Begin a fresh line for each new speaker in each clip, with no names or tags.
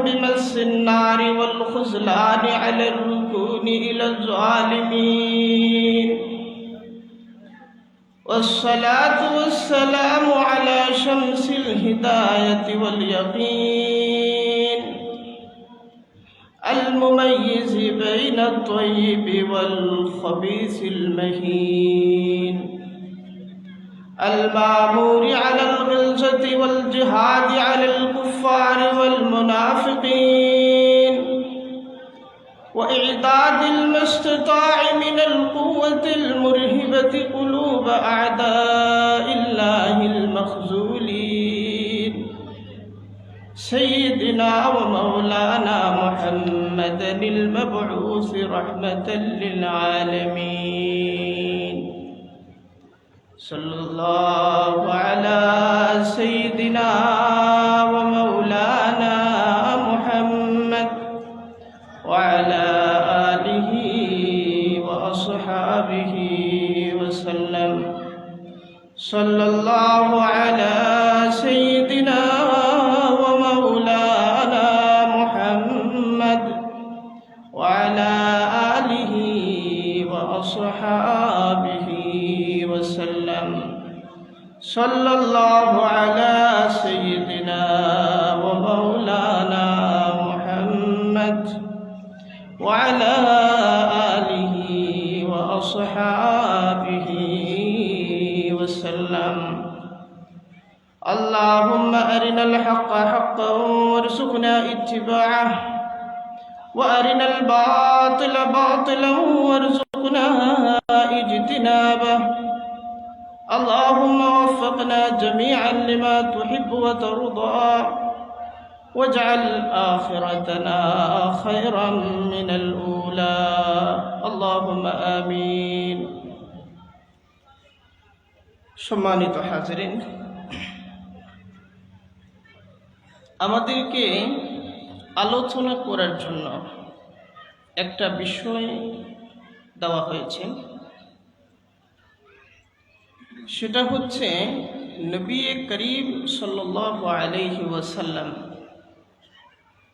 بمس النار والخذلان على الركون إلى الظالمين والصلاة والسلام على شمس الهداية واليقين المميز بين الطيب والخبيث المهين المأمور على الغلظة والجهاد على الكفار والمنافقين وإعداد المستطاع من القوة المرهبة قلوب أعداء الله المخذولين سيدنا ومولانا محمد المبعوث رحمة للعالمين صلى الله على سيدنا ومولانا محمد وعلى آله وأصحابه وسلم صلى الله على سيدنا ومولانا محمد وعلى آله وأصحابه وسلم صلى الله على سيدنا ومولانا محمد وعلى آله وأصحابه وسلم اللهم أرنا الحق حقا وارزقنا اتباعه وأرنا الباطل باطلا وارزقنا اجتنابه اللهم وفقنا جميعا لما تحب وترضى واجعل آخرتنا خيرا من الأولى اللهم آمين সম্মানিত হাজিরিন, আমাদেরকে আলোচনা করার জন্য একটা বিষয় দেওয়া হয়েছে, সেটা হচ্ছে নবী করিম সাল্লাল্লাহু আলাইহি ওয়াসাল্লাম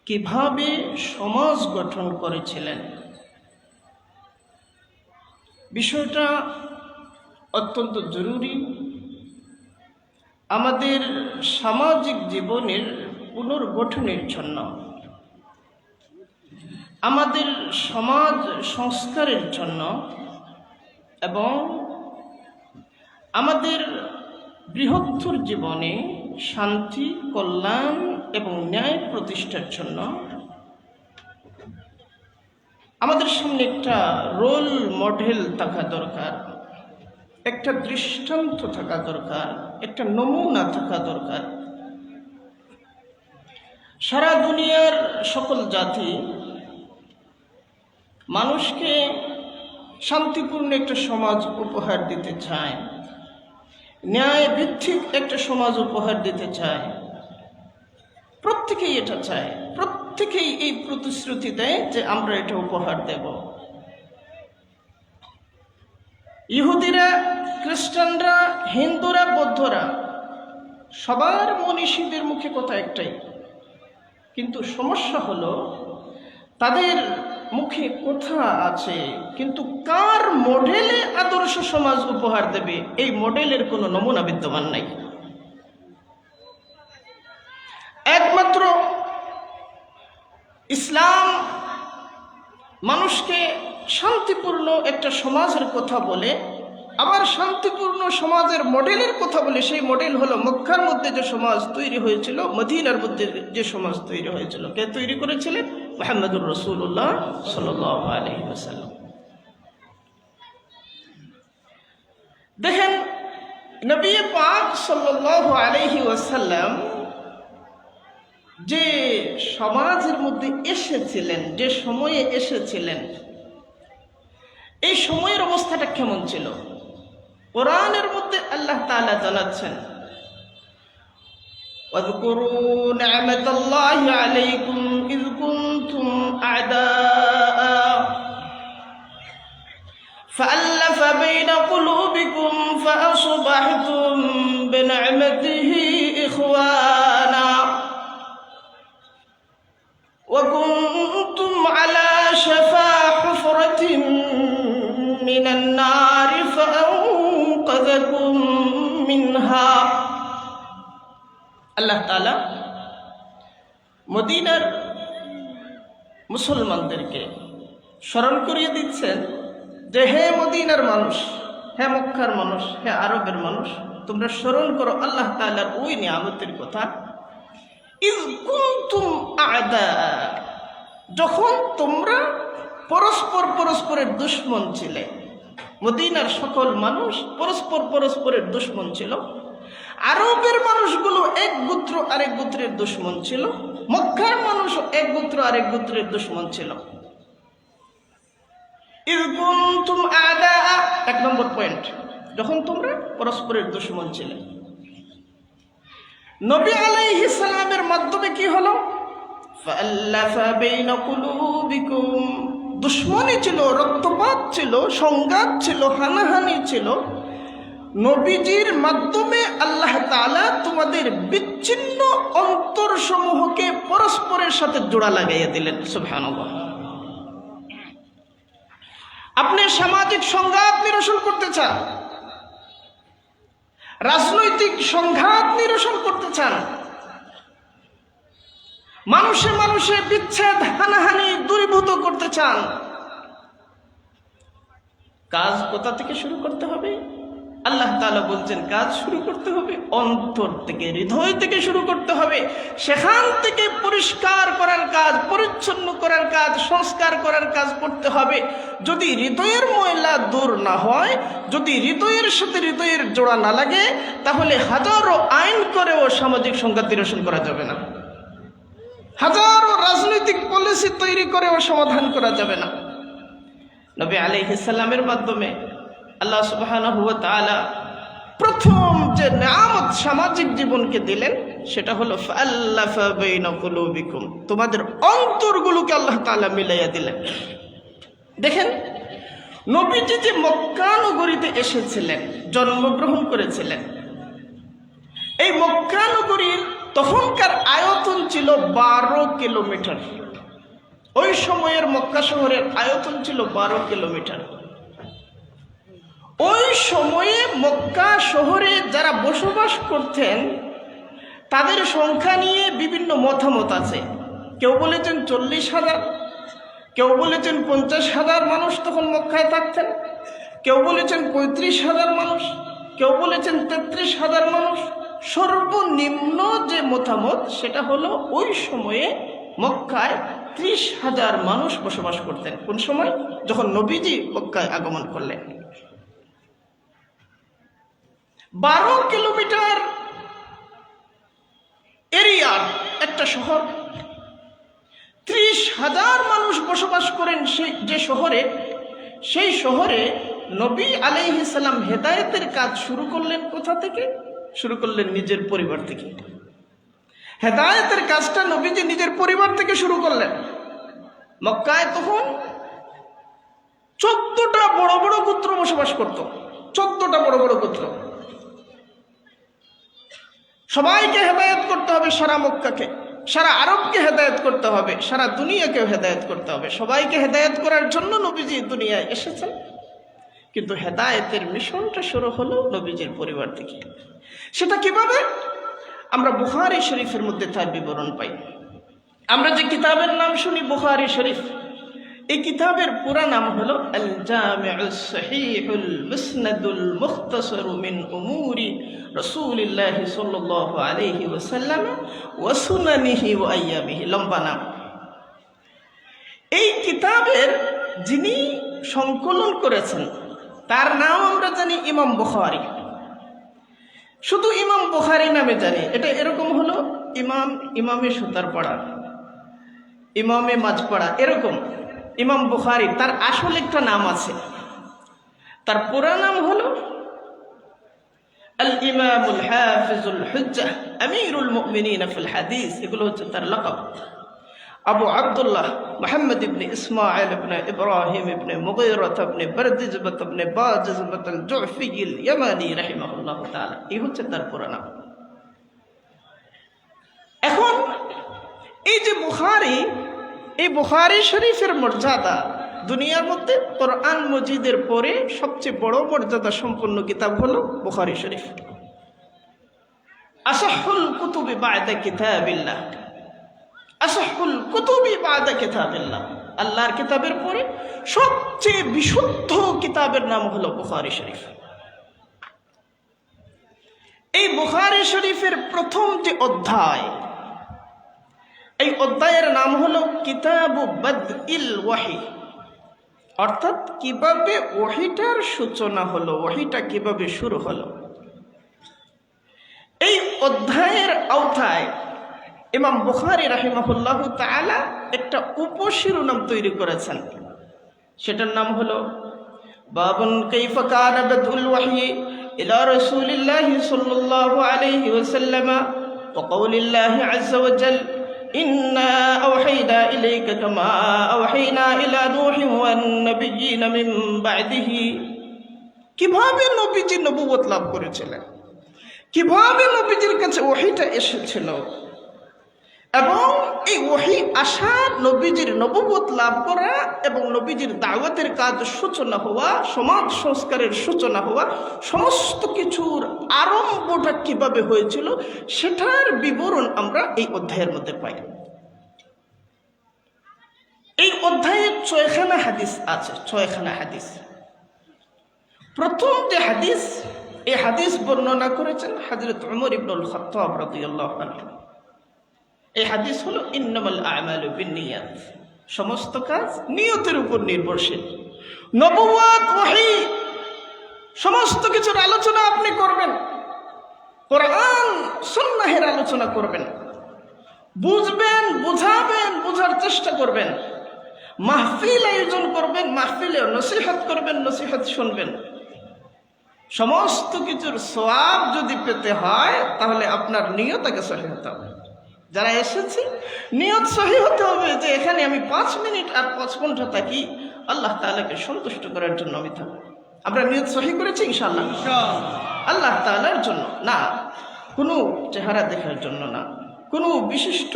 কিভাবে সমাজ গঠন করেছিলেন। বিষয়টা অত্যন্ত জরুরি আমাদের সামাজিক জীবনের পুনর্গঠনের জন্য, আমাদের সমাজ সংস্কারের জন্য এবং আমাদের বৃহত্তর জীবনে শান্তি, কল্যাণ এবং ন্যায় প্রতিষ্ঠার জন্য আমাদের সামনে একটা রোল মডেল থাকা দরকার, একটা দৃষ্টান্ত থাকা দরকার, একটা নমুনা থাকা দরকার। সারা দুনিয়ার সকল জাতি মানুষকে শান্তিপূর্ণ একটা সমাজ উপহার দিতে চায়, ন্যায় ভিত্তিক একটা সমাজ উপহার দিতে চায়, প্রত্যেকেই এটা চায়, প্রত্যেকেই এই প্রতিশ্রুতি দেয় যে আমরা এটা উপহার দেব। ইহুদিরা, খ্রিস্টানরা, হিন্দুরা, বৌদ্ধরা সবার মনীষীদের মুখে কথা একটাই, কিন্তু সমস্যা হলো তাদের মুখে কথা আছে কিন্তু কার মডেলে আদর্শ সমাজ উপহার দেবে এই মডেলের কোনো নমুনা বিদ্যমান নাই। একমাত্র ইসলাম মানুষকে শান্তিপূর্ণ একটা সমাজের কথা বলে, আবার শান্তিপূর্ণ সমাজের মডেলের কথা বলে। সেই মডেল হলো মক্কার মধ্যে যে সমাজ তৈরি হয়েছিল, মদিনার মধ্যে যে সমাজ তৈরি হয়েছিল। কে তৈরি করেছিলেন? মুহাম্মদুর রাসূলুল্লাহ সাল্লাল্লাহু আলাইহি ওয়াসাল্লাম। দেখেন, নবী পাক সাল্লাল্লাহু আলাইহি ওয়াসাল্লাম যে সমাজের মধ্যে এসেছিলেন, যে সময়ে এসেছিলেন, এই সময়ের অবস্থাটা কেমন ছিল? কোরআনের মধ্যে আল্লাহ তাআলা জানাচ্ছেন, ওয়াযকুরু নি'মাতাল্লাহি আলাইকুম ইয কুনতুম আ'দাআ ফাআল্লাফা বাইনা কুলুবিকুম ফাআসবাহতুম বিনি'মাতিহি ইখওয়ানা وكنتم على شفا حفرة من النار فأنقذكم منها। আল্লাহ তাআলা মদিনার মুসলমানদেরকে স্মরণ করিয়ে দিচ্ছেন যে হে মদিনার মানুষ, হে মক্কার মানুষ, হে আরবের মানুষ, তোমরা স্মরণ করো আল্লাহ তাআলার ওই নিয়ামতের কথা। ইয কুনতুম আ'দা, যখন তোমরা পরস্পরের দুশমন ছিলে। মদিনার সকল মানুষ পরস্পরের দুশমন ছিল। আরবের মানুষগুলো এক গোত্র আরেক গোত্রের দুশমন ছিল, মক্কার মানুষ এক গোত্র আরেক গোত্রের দুশমন ছিল। ইয কুনতুম আ'দা, 1 নম্বর পয়েন্ট, যখন তোমরা পরস্পরের দুশমন ছিলে। নবী আলাইহিস সালামের মাধ্যমে কি হলো? ফাআল্লাফা বাইনা কুলুবিকুম, দুশমনী ছিল, রক্তপাত ছিল, সংঘাত ছিল, হানাহানি ছিল। নবীজির মাধ্যমে আল্লাহ তাআলা তোমাদের বিচ্ছিন্ন অন্তরসমূহকে পরস্পরের সাথে জোড়া লাগাইয়া দিলেন। সুবহানাল্লাহ। আপনি সামাজিক সংঘাত নিরসন করতে চান, রাজনৈতিক সংঘাত নিরসন করতে চান, মানুষে বিচ্ছেদ হানাহানি দূরীভূত করতে চান, কাজ কোথা থেকে শুরু করতে হবে? আল্লাহ তাআলা বলছেন কাজ শুরু করতে হবে অন্তর থেকে, হৃদয় থেকে শুরু করতে হবে। সেখান থেকে পরিষ্কার করার কাজ, পরিচ্ছন্ন করার কাজ, সংস্কার করার কাজ করতে হবে। যদি হৃদয়ের ময়লা দূর না হয়, যদি হৃদয়ের সাথে হৃদয়ের জোড়া না লাগে, তাহলে হাজারো আইন করেও সামাজিক সংঘাত নিরসন করা যাবে না, হাজারো রাজনৈতিক পলিসি তৈরি করেও সমাধান করা যাবে না। নবী আলাইহিস সালামের মাধ্যমে আল্লাহ সুবহানাহু ওয়া তাআলা প্রথম যে নিয়ামত সামাজিক জীবনকে দিলেন সেটা হলো ফাআল্লাফা বাইনা কুলুবিকুম, তোমাদের অন্তরগুলোকে আল্লাহ তাআলা মিলাইয়া দিলেন। দেখেন, নবীজি যে মক্কা নগরীতে এসেছিলেন, জন্মগ্রহণ করেছিলেন, এই মক্কা নগরীর তখনকার আয়তন ছিল 12 কিলোমিটার। ওই সময়ের মক্কা শহরের আয়তন ছিল 12 কিলোমিটার। ওই সময়ে মক্কা শহরে যারা বসবাস করতেন তাদের সংখ্যা নিয়ে বিভিন্ন মতামত আছে। কেউ বলেছেন 40,000, কেউ বলেছেন 50,000 মানুষ তখন মক্কায় থাকতেন, কেউ বলেছেন 35,000 মানুষ, কেউ বলেছেন 33,000 মানুষ। সর্বনিম্ন যে মতামত সেটা হলো ওই সময়ে মক্কায় 30,000 মানুষ বসবাস করতেন। কোন সময়? যখন নবীজি মক্কায় আগমন করলেন। 12 কিলোমিটার এরিয়ার একটা শহর, 30,000 মানুষ বসবাস করেন যে শহরে, সেই শহরে নবী আলাইহিস সালাম হেদায়েতের কাজ শুরু করলেন কোথা থেকে? শুরু করলেন নিজের পরিবার থেকে। হেদায়েতের কাজটা নবীজি নিজের পরিবার থেকে শুরু করলেন। মক্কায় তখন 14টা বড় বড় গোত্র বসবাস করত, 14টা বড় বড় গোত্র। সবাইকে হেদায়েত করতে হবে, সারা মক্কাকে, সারা আরবকে হেদায়েত করতে হবে, সারা দুনিয়াকেও হেদায়েত করতে হবে। সবাইকে হেদায়েত করার জন্য নবীজি দুনিয়ায় এসেছেন। কিন্তু হেদায়েতের মিশনটা শুরু হলো নবীজির পরিবার থেকে। সেটা কিভাবে? আমরা বুখারী শরীফের মধ্যে তার বিবরণ পাই। আমরা যে কিতাবের নাম শুনি বুখারী শরীফ, এই কিতাবের পুরা নাম হলো আল জামিউস সহিহুল মুসনাদুল মুখতাসার মিন উমুরি রাসূলিল্লাহ সাল্লাল্লাহু আলাইহি ওয়াসাল্লাম ওয়া সুনানিহি ওয়া আইয়ামিহি, লম্বা নাম। এই কিতাবের যিনি সংকলন করেছেন তার নাম আমরা জানি ইমাম বুখারী। শুধু ইমাম বুখারী নামে জানি। এটা এরকম হলো ইমামে সুতারপাড়া, ইমামে মাঝপাড়া, এরকম ইমাম বুখারী। তার আসল একটা নাম আছে, তার পুরা নাম হলো আল ইমামুল হাফিজুল হুজ্জাহ আমিরুল মুমিনিন ফিল হাদিস। এগুলো হচ্ছে তার লকব। আবু আব্দুল্লাহ মুহাম্মদ ইবনে ইসমাঈল ইবনে ইব্রাহিম ইবনে মুগীরাহ ইবনে বারদিজবাত ইবনে বাজিজবাত আল জুফি আল ইয়ামানি রাহিমাহুল্লাহু তাআলা। এই হচ্ছে তার পুরা নাম। এখন এই যে বুখারী, এই বুখারী শরীফের মর্যাদা দুনিয়ার মধ্যে কোরআন মজিদের পরে সবচেয়ে বড় মর্যাদা সম্পন্ন কিতাব হলো বুখারী শরীফ। আসাহুল কুতুবি বা'দা কিতাবিল্লাহ, আসাহুল কুতুবি বা'দা কিতাবিল্লাহ, আল্লাহর কিতাবের পরে সবচেয়ে বিশুদ্ধ কিতাবের নাম হলো বুখারী শরীফ। এই বুখারী শরীফের প্রথম যে অধ্যায়, এই অধ্যায়ের নাম হলো কিতাবু বাদইল ওয়াহি, অর্থাৎ কিভাবে ওয়াহিটার সূচনা হলো, ওয়াহিটা কিভাবে শুরু হলো। এই অধ্যায়ের আওতায় ইমাম বুখারী রাহিমাহুল্লাহু তাআলা একটা উপশিরোনাম তৈরি করেছেন, সেটার নাম হলো বাবুন কাইফা কানা বাদউল ওয়াহি ইলা রাসূলিল্লাহি সাল্লাল্লাহু আলাইহি ওয়াসাল্লাম ওয়া কাউলিল্লাহি আযজা ওয়া জাল ইন্না আওহাইনা ইলাইকা কামা আওহাইনা ইলা নূহি ওয়ান নাবিয়্যিনা মিন বা'দিহি। কিভাবে নবীজি নবুয়ত লাভ করেছিলেন, কিভাবে নবীজির কাছে ওহীটা এসেছিল, এবং এই ওহী আসা, নবীজির নবুয়ত লাভ করা এবং নবীজির দাওয়াতের কাজ সূচনা হওয়া, সমাজ সংস্কারের সূচনা হওয়া, সমস্ত কিছুর আরম্ভটা কিভাবে হয়েছিল সেটার বিবরণ আমরা এই অধ্যায়ের মধ্যে পাই। এই অধ্যায়ে 6খানা হাদিস আছে, 6খানা হাদিস। প্রথম যে হাদিস, এই হাদিস বর্ণনা করেছেন হযরত উমর ইবনুল খাত্তাব রাদিয়াল্লাহু আনহু। এই হাদিস হলো ইন্নামাল আমালু বিন্নিয়াত, সমস্ত কাজ নিয়তের উপর নির্ভরশীল। নবুয়ত, ওহী, সমস্ত কিছুর আলোচনা আপনি করবেন, কোরআন সুন্নাহের আলোচনা করবেন, বুঝবেন, বুঝাবেন, বোঝার চেষ্টা করবেন, মাহফিল আয়োজন করবেন, মাহফিলে নসিহত করবেন, নসিহত শুনবেন। সমস্ত কিছুর সওয়াব যদি পেতে হয় তাহলে আপনার নিয়ত আগে সহি হতে হবে। যারা এসেছি নিয়ত সহি হতে হবে যে এখানে আমি 5 মিনিট আর 5 ঘন্টা থাকি আল্লাহ তাআলাকে সন্তুষ্ট করার জন্য আমি থাকবো। আমরা নিয়ত সহি করেছি ইনশাআল্লাহ, আল্লাহ তাআলার জন্য না, কোনো চেহারা দেখার জন্য না, কোনো বিশিষ্ট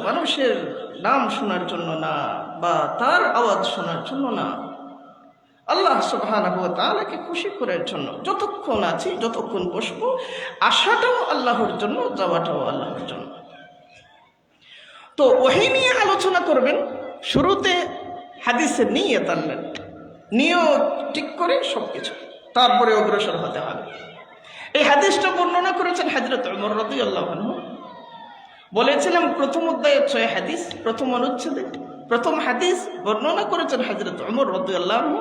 মানুষের নাম শোনার জন্য না, বা তার আওয়াজ শোনার জন্য না, আল্লাহ সুবহানাহু ওয়া তাআলাকে খুশি করার জন্য। যতক্ষণ আছি, যতক্ষণ বসবো, আসাটাও আল্লাহর জন্য, যাওয়াটাও আল্লাহর জন্য। তো ওহী নিয়ে আলোচনা করবেন, শুরুতে হাদিসের নিয়ত আনবেন, নিয়ত ঠিক করে সবকিছু, তারপরে অগ্রসর হতে হবে। এই হাদিসটা বর্ণনা করেছেন হযরত উমর রাদিয়াল্লাহু আনহু। বলেছিলাম প্রথম অধ্যায়ে 6 হাদিস, প্রথম অনুচ্ছেদে প্রথম হাদিস বর্ণনা করেছেন হযরত উমর রাদিয়াল্লাহু আনহু।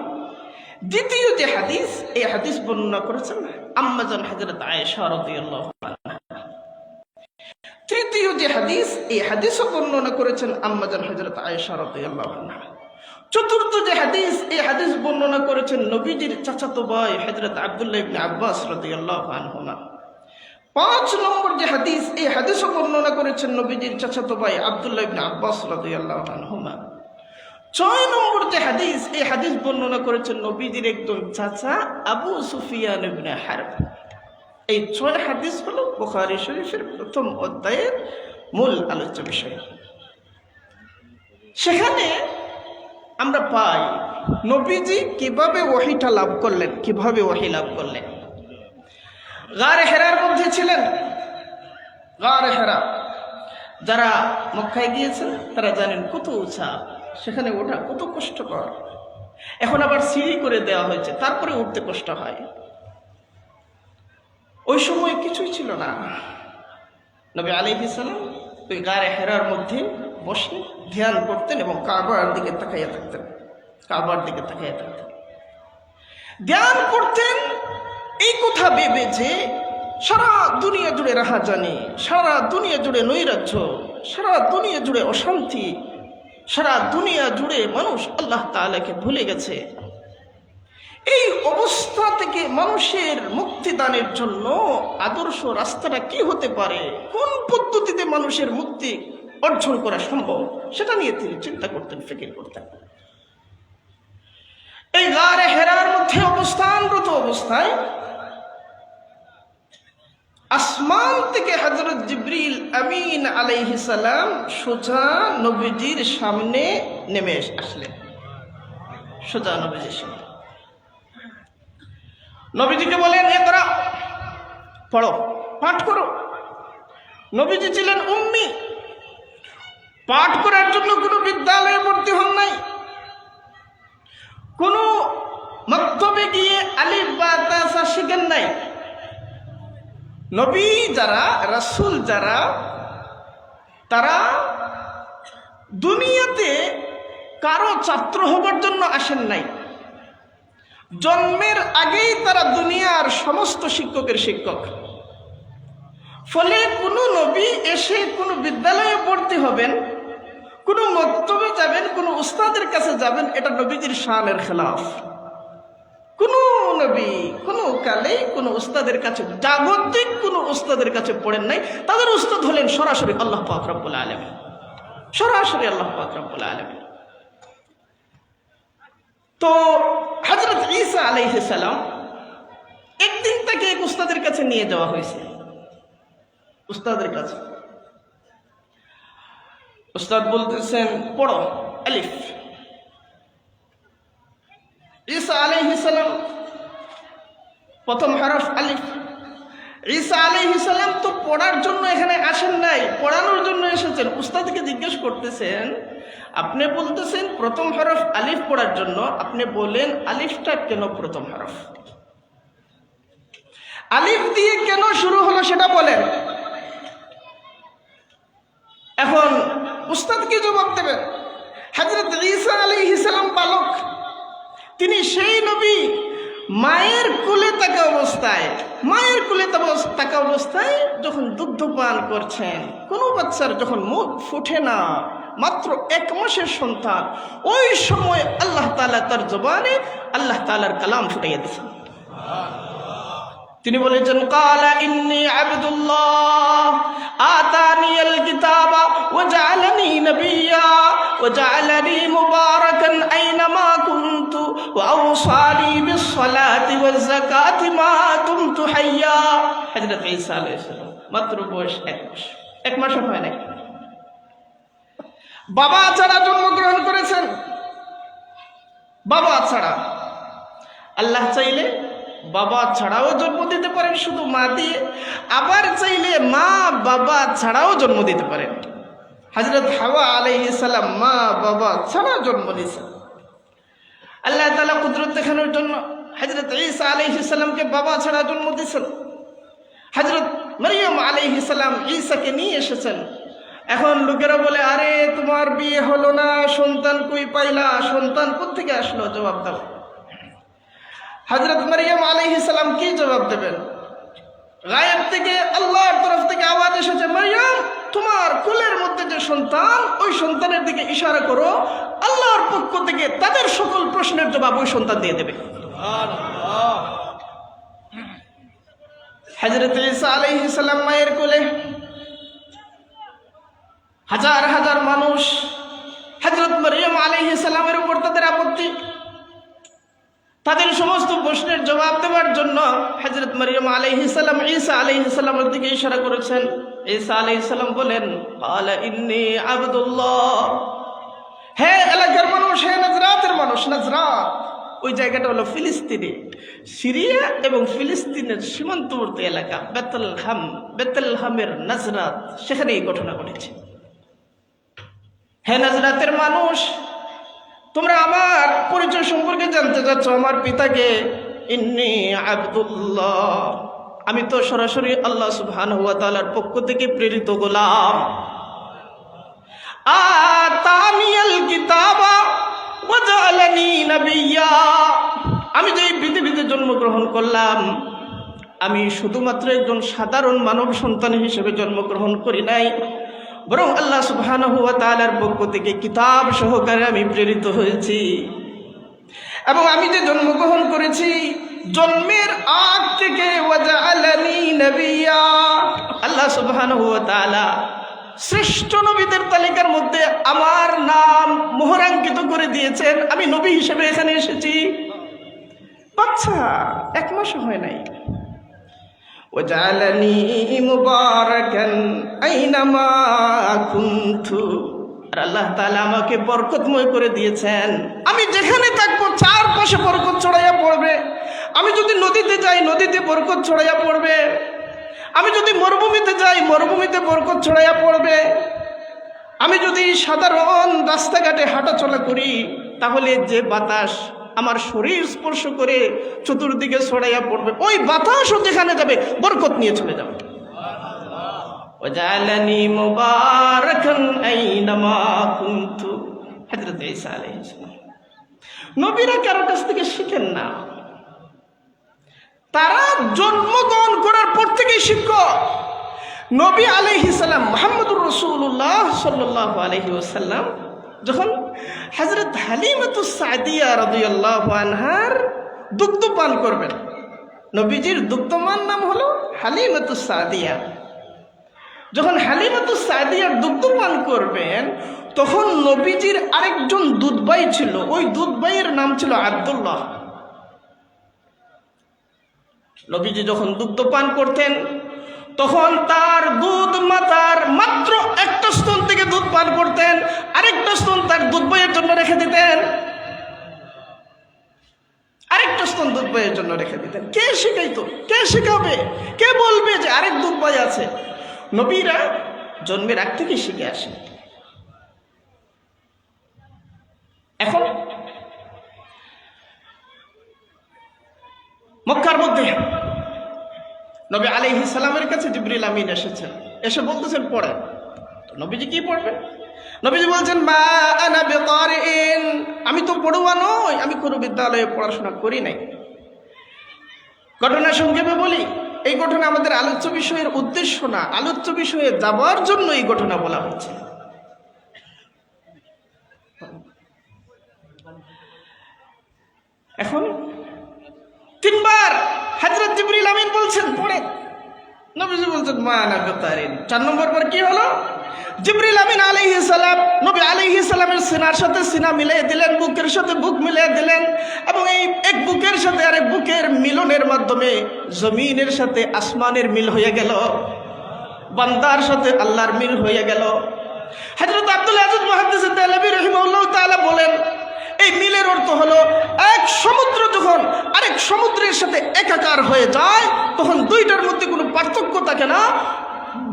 দ্বিতীয় যে হাদিস, এই হাদিস বর্ণনা করেছেন আম্মাজান হযরত আয়েশা রাদিয়াল্লাহু আনহা। তৃতীয় যে হাদিস, এই হাদিসও বর্ণনা করেছেন আম্মাজান হযরত আয়েশা রাদিয়াল্লাহু আনহা। চতুর্থ যে হাদিস, এই হাদিস বর্ণনা করেছেন নবীজির চাচাতো ভাই হযরত আব্দুল্লাহ ইবনে আব্বাস রাদিয়াল্লাহু আনহুমা। 5 নম্বর যে হাদিস, এই হাদিসও বর্ণনা করেছেন নবীজির চাচাতো ভাই আব্দুল্লাহ ইবনে আব্বাস রাদিয়াল্লাহু আনহুমা। 6 নম্বর যে হাদিস, এই হাদিস বর্ণনা করেছেন নবীজির একজন চাচা আবু সুফিয়ান ইবনে হারব। এই 6 হাদিস হলো বুখারী শরীফের প্রথম অধ্যায়ের মূল আলোচ্য বিষয়। সেখানে আমরা পাই নবীজি কিভাবে ওহীটা লাভ করলেন, কিভাবে ওহী লাভ করলেন। গারে হেরার মধ্যে ছিলেন। গারে হেরা, যারা মক্কায় গিয়েছেন তারা জানেন কত উঁচা, সেখানে ওঠা কত কষ্টকর। এখন আবার সিঁড়ি করে দেওয়া হয়েছে, তারপরে উঠতে কষ্ট হয়। ওই সময় কিছুই ছিল না। নবী আলাইহিস সালাম ওই গারে হেরার মধ্যে বসে ধ্যান করতেন এবং কাবার দিকে তাকাইয়া থাকতেন, কাবার দিকে তাকাইয়া থাকতেন, ধ্যান করতেন। এই কথা ভেবে যে সারা দুনিয়া জুড়ে রাহাজানি, সারা দুনিয়া জুড়ে নৈরাজ্য, সারা দুনিয়া জুড়ে অশান্তি, সারা দুনিয়া জুড়ে মানুষ আল্লাহ তাআলাকে ভুলে গেছে। এই অবস্থা থেকে মানুষের মুক্তিদানের জন্য আদর্শ রাস্তাটা কি হতে পারে, কোন পদ্ধতিতে মানুষের মুক্তি অর্জন করা সম্ভব, সেটা নিয়ে তিনি চিন্তা করতেন, ফিকির করতেন। এই গারে হেরার মধ্যে অবস্থানরত অবস্থায় আসমান থেকে হযরত জিবরিল আমিন আলাইহিস সালাম সোজা নবীজির সামনে নেমে আসলেন। সোজা নবীজির সামনে নবীজিকে বলেন, ইকরা, পড়ো, পাঠ করো। নবীজি ছিলেন উম্মি, পাঠ করার জন্য কোনো বিদ্যালয়ে ভর্তি হন নাই, কোনো মক্তবে গিয়ে আলিফ বা তা শিখেন নাই। নবী যারা, রাসূল যারা, তারা দুনিয়াতে কারো ছাত্র হবার জন্য আসেন নাই। জন্মের আগেই তারা দুনিয়ার সমস্ত শিক্ষকের শিক্ষক। ফলে কোনো নবী এসে কোনো বিদ্যালয়ে ভর্তি হবেন, কোনো মক্তবে যাবেন, কোনো উস্তাদের কাছে যাবেন, এটা নবীজির শানের খেলাফ। কোনো নবী কোনো কালেই কোনো উস্তাদের কাছে, জাগতিক কোনো উস্তাদের কাছে পড়েন নাই। তাদের উস্তাদ হলেন সরাসরি আল্লাহ পাক রব্বুল আলামিন, সরাসরি আল্লাহ পাক রব্বুল আলামিন। তো হযরত ঈসা আলাইহিস সালাম, একদিন তাকে এক উস্তাদের কাছে নিয়ে যাওয়া হয়েছে। উস্তাদের কাছে উস্তাদ বলতেছেন, পড়ো আলিফ। ঈসা আলাইহিস সালাম প্রথম হরফ আলিফ। ঈসা আলাইহিস সালাম তো পড়ার জন্য এখানে আসেন নাই, পড়ানোর জন্য এসেছেন। উস্তাদকে জিজ্ঞেস করতেছেন, আপনি বলতেছেন প্রথম হরফ আলিফ পড়ার জন্য, আপনি বলেন আলিফটা কেন প্রথম হরফ? আলিফ দিয়ে কেন শুরু হলো সেটা বলেন। এখন উস্তাদ কি জবাব দেবেন? হযরত ঈসা আলাইহিস সালাম বালক, তিনি সেই নবী, মায়ের কোলে থাকা অবস্থায়, মায়ের কোলে থাকা অবস্থায় যখন দুগ্ধ পান করছেন, কোনো বাচ্চার যখন মুখ ফুটে না, মাত্র 1 মাসের সন্তান, ওই সময় আল্লাহ তাআলা তার জবানে আল্লাহ তাআলার কালাম ফুটাইয়া দিয়েছেন। তিনি বলেছেন, কালা ইন্নী আবদুল্লাহ আতানিয়াল কিতাবা ওয়া জাআলানি নাবিয়্যা ওয়া জাআলানি মুবারাকান আইনামা কুনতু ওয়া আওসানি বিস-সালাতি ওয়াজ-যাকাতি মা দুমতু হাইয়্যা। হযরত ঈসা আলাইহিস সালাম মাত্র বয়স 1 মাস, 1 মাসও হয় নাই। বাবা ছাড়া জন্মগ্রহণ করেছেন, বাবা ছাড়া। আল্লাহ চাইলে বাবা ছাড়াও জন্ম দিতে পারেন শুধু মা দিয়ে, আবার চাইলে মা বাবা ছাড়াও জন্ম দিতে পারেন। হযরত হাওয়া আলাইহিস সালাম মা বাবা ছাড়া জন্ম দিয়েছেন। আল্লাহ তাআলা কুদরত দেখানোর জন্য হযরত ঈসা আলাইহিস সালামকে বাবা ছাড়া জন্ম দিয়েছেন। হযরত মারইয়াম আলাইহিস সালাম ঈসাকে নিয়ে এসেছেন। এখন লোকেরা বলে, আরে তোমার বিয়ে হলো না, সন্তান কই পাইলা, সন্তান কোত্থেকে আসলো? জবাব দাও। হযরত মারইয়াম আলাইহিস সালাম কি জবাব দেবেন? গায়েব থেকে আল্লাহর তরফ থেকে আওয়াজ এসেছে, মারইয়াম তোমার কোলের মধ্যে যে সন্তান, ওই সন্তানের দিকে ইশারা করো, আল্লাহর পক্ষ থেকে তাদের সকল প্রশ্নের জবাব ওই সন্তান দিয়ে দেবে। সুবহানাল্লাহ। হযরত ঈসা আলাইহিস সালাম মায়ের কোলে, হাজার হাজার মানুষ, হযরত মারইয়াম আলাইহিস সালামের উপর তাদের আপত্তি। তাদের সমস্ত প্রশ্নের জবাব দেওয়ার জন্য হযরত মারইয়াম আলাইহিস সালাম ঈসা আলাইহিস সালামের দিকে ইশারা করেছেন। ঈসা আলাইহিস সালাম বলেন, ক্বালা ইন্নী আবদুল্লাহ। হে এলাকার মানুষ, হে নাজরাতের মানুষ, নাজরাত ওই জায়গাটা হলো ফিলিস্তিনে, সিরিয়া এবং ফিলিস্তিনের সীমান্তবর্তী এলাকা, বেতলহামের নাজরাত, সেখানে এই ঘটনা ঘটেছে। হে নাজরাতের মানুষ, তোমরা আমার পরিচয় সম্পর্কে জানতে চাচ্ছ, আমার পিতাকে। ইন্নী আবদুল্লাহ, আমি তো সরাসরি আল্লাহ সুবহানাহু ওয়া তাআলার পক্ষ থেকে প্রেরিত গোলাম। আতানিয়াল কিতাবা ওয়া জাআলানি নাবিয়্যা, আমি যে পৃথিবীতে জন্মগ্রহণ করলাম, আমি শুধুমাত্র একজন সাধারণ মানব সন্তান হিসেবে জন্মগ্রহণ করি নাই, বরং আল্লাহ সুবহানাহু ওয়া তাআলার পক্ষ থেকে কিতাব সহকারে আমি প্রেরিত হয়েছি। এবং আমি যে জন্মগ্রহণ করেছি, জন্মের আগ থেকে ওয়া জাআলানি নাবিয়্যা, আল্লাহ সুবহানাহু ওয়া তাআলা শ্রেষ্ঠ নবীদের তালিকার মধ্যে আমার নাম মোহরাঙ্কিত করে দিয়েছেন। আমি নবী হিসেবে এখানে এসেছি। বাচ্চা 1 মাসও হয় নাই। ওয়াজআলানি মুবারাকান আইনামা কুনতু, আর আল্লাহ তাআলা আমাকে বরকতময় করে দিয়েছেন। আমি যেখানে থাকবো চারপাশে বরকত ছড়াইয়া পড়বে। আমি যদি নদীতে যাই নদীতে বরকত ছড়াইয়া পড়বে। আমি যদি মরুভূমিতে যাই মরুভূমিতে বরকত ছড়াইয়া পড়বে। আমি যদি সাধারণ রাস্তাঘাটে হাঁটাচলা করি তাহলে যে বাতাস আমার শরীর স্পর্শ করে চতুর্দিকে ছড়াইয়া পড়বে, ওই বাতাসও যেখানে যাবে বরকত নিয়ে চলে যাবে। ওয়াজআলানি মুবারাকান আইনামা কুনতু। হযরত ঈসা আলাইহিস সালাম। নবীরা কারো কাছ থেকে শিখেন না, তারা জন্মগ্রহণ করার পর থেকেই শিক্ষক। নবী আলাইহিস সালাম মুহাম্মদুর রাসূলুল্লাহ সাল্লাল্লাহু আলাইহি ওয়াসাল্লাম যখন হযরত হালিমাতুস সাদিয়া রাদিয়াল্লাহু আনহার দুগ্ধ পান করবেন, নবীজির দুগ্ধমান নাম হলো হালিমাতুস সাদিয়া। যখন হালিমাতুস সাদিয়ার দুগ্ধ পান করবেন তখন নবীজির আরেকজন দুধভাই ছিল, ওই দুধভাইয়ের নাম ছিল আব্দুল্লাহ। নবীজি যখন দুগ্ধ পান করতেন তখন তার দুধ মাতার মাত্র একটা স্তন থেকে দুধ পান করতেন, আরেকটা স্তন তার দুধ ভাইয়ের জন্য রেখে দিতেন, আরেকটা স্তন দুধ ভাইয়ের জন্য রেখে দিতেন। কে শিখাইতো? কে শিখাবে? কে বলবে যে আরেক দুধ ভাই আছে? নবীরা জন্মের আগ থেকে শিখে আসে। এখন মক্কার মধ্যে নবী আলাইহিস সালামের কাছে জিবরিল আমিন এসেছেন, এসে বলতেছেন পড়েন। নবীজি কি পড়বেন? নবীজি বলছেন মা আনা বিকারিন, আমি তো পড়ুয়া নই, আমি কোনো বিদ্যালয়ে পড়াশোনা করি নাই। ঘটনা সংক্ষেপে বলি, এই ঘটনা আমাদের আলোচ্য বিষয়ের উদ্দেশ্য না, আলোচ্য বিষয়ে যাবার জন্য এই ঘটনা বলা হচ্ছে। এখন তিনবার হযরত জিবরিল আমিন বলছেন পড়ে, নবীজি বলছেন মা আনা বিকারিন। 4 নম্বর পর কি হলো? জিবরিল আমিন আলাইহিস সালাম নবী আলাইহিস সালামের সিনার সাথে সিনা মিলিয়ে দিলেন, বুকের সাথে বুক মিলিয়ে দিলেন, এবং এই এক বুকের সাথে আরেক বুকের মিলনের মাধ্যমে জমিনের সাথে আসমানের মিল হয়ে গেল, বান্দার সাথে আল্লাহর মিল হয়ে গেল। হযরত আব্দুল আজিজ মুহাদ্দিস দেহলভী রাহিমাহুল্লাহ তাআলা বলেন, এই মিলের অর্থ হলো এক সমুদ্র যখন আরেক সমুদ্রের সাথে একাকার হয়ে যায় তখন দুইটার মধ্যে কোনো পার্থক্য থাকে না।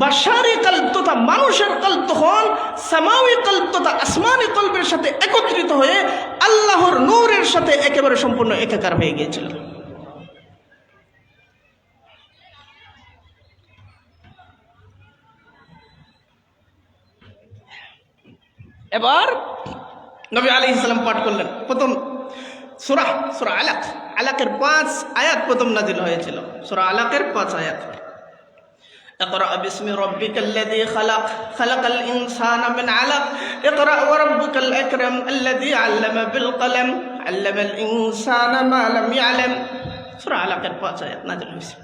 বাশারি কলব তথা মানুষের কলব তখন সামাওয়ী কলব তথা আসমানি কলবের সাথে একত্রিত হয়ে আল্লাহর নূরের সাথে একেবারে সম্পূর্ণ একাকার হয়ে গিয়েছিল। এবার নবী আলাইহিস সালাম পাঠ করলেন প্রথম সূরা আলাক, আলাকের 5 আয়াত প্রথম নাজিল হয়েছিল। সূরা আলাকের 5 আয়াত। اقرأ باسم ربك الذي خلق خلق الإنسان من علق اقرأ وربك الأكرم الذي علم بالقلم علم الإنسان ما لم يعلم। সূরা আলাকের 5 আয়াত নাজিল হয়েছে।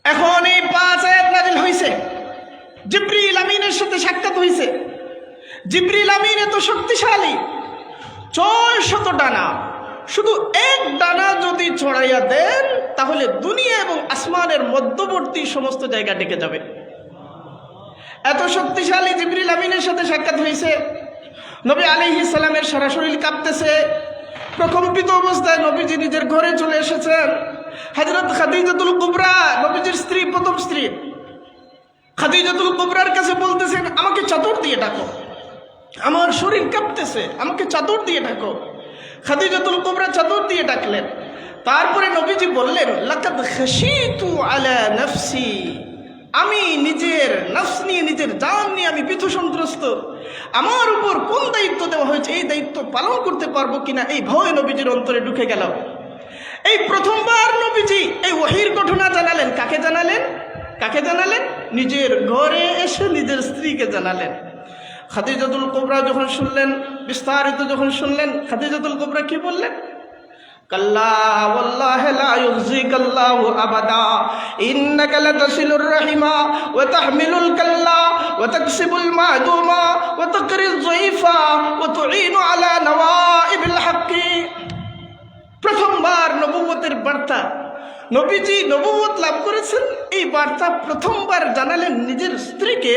এখন এই 5 আয়াত নাজিল হয়েছে, জিবরিল আমিনের সাথে সাক্ষাৎ হয়েছে। জিবরিল আমিন এত শক্তিশালী, 400 ডানা, শুধু এক ডানা যদি ছড়াইয়া দেন তাহলে দুনিয়া এবং আসমানের মধ্যবর্তী সমস্ত জায়গা ঢেকে যাবে। এত শক্তিশালী জিবরিল আমিনের সাথে সাক্ষাৎ হয়েছে। নবী আলাইহিস সালামের সারা শরীর কাঁপতেছে, প্রকম্পিত অবস্থায় নবীজি নিজের ঘরে চলে এসেছেন। হযরত খাদিজাতুল কুবরা, নবীজির স্ত্রী, প্রথম স্ত্রী খাদিজাতুল কুবরার কাছে বলতেছেন আমাকে চাদর দিয়ে ডাকো, আমার শরীর কাঁপতেছে, আমাকে চাদর দিয়ে ডাকো। খাদিজাতুল কুবরা চাদর দিয়ে ডাকলেন। তারপরে নবীজি বললেন লাকাদ খাশিতু আলা নাফসি, আমি নিজের নফস নিয়ে, নিজের জান নিয়ে আমি ভীত সন্ত্রস্ত। আমার উপর কোন দায়িত্ব দেওয়া হয়েছে এই দায়িত্ব পালন করতে পারবো কিনা এই ভয় নবীজির অন্তরে ঢুকে গেল। এই প্রথমবার নবীজি এই ওহীর ঘটনা জানালেন। কাকে জানালেন? কাকে জানালেন? নিজের ঘরে এসে নিজের স্ত্রীকে জানালেন। খাদিজাতুল কুবরা যখন শুনলেন, বিস্তারিত যখন শুনলেন, খাদিজাতুল কুবরা কি বললেন? কাল্লা ওয়াল্লাহি লা ইউযিকাল্লাহু আবাদা ইন্নাকা লাতাসিলুর রাহিমা ওয়া তাহমিলুল কাল্লা ওয়া তাকসিবুল মা'দুমা ওয়া তাকরিজ যায়ফা ওয়া তুঈনু আলা নওয়াইবিল হাক্কি। প্রথমবার নবুয়তের বার্তা নবীজি নবুয়ত লাভ করেছেন, এই বার্তা প্রথমবার জানালেন নিজের স্ত্রীকে।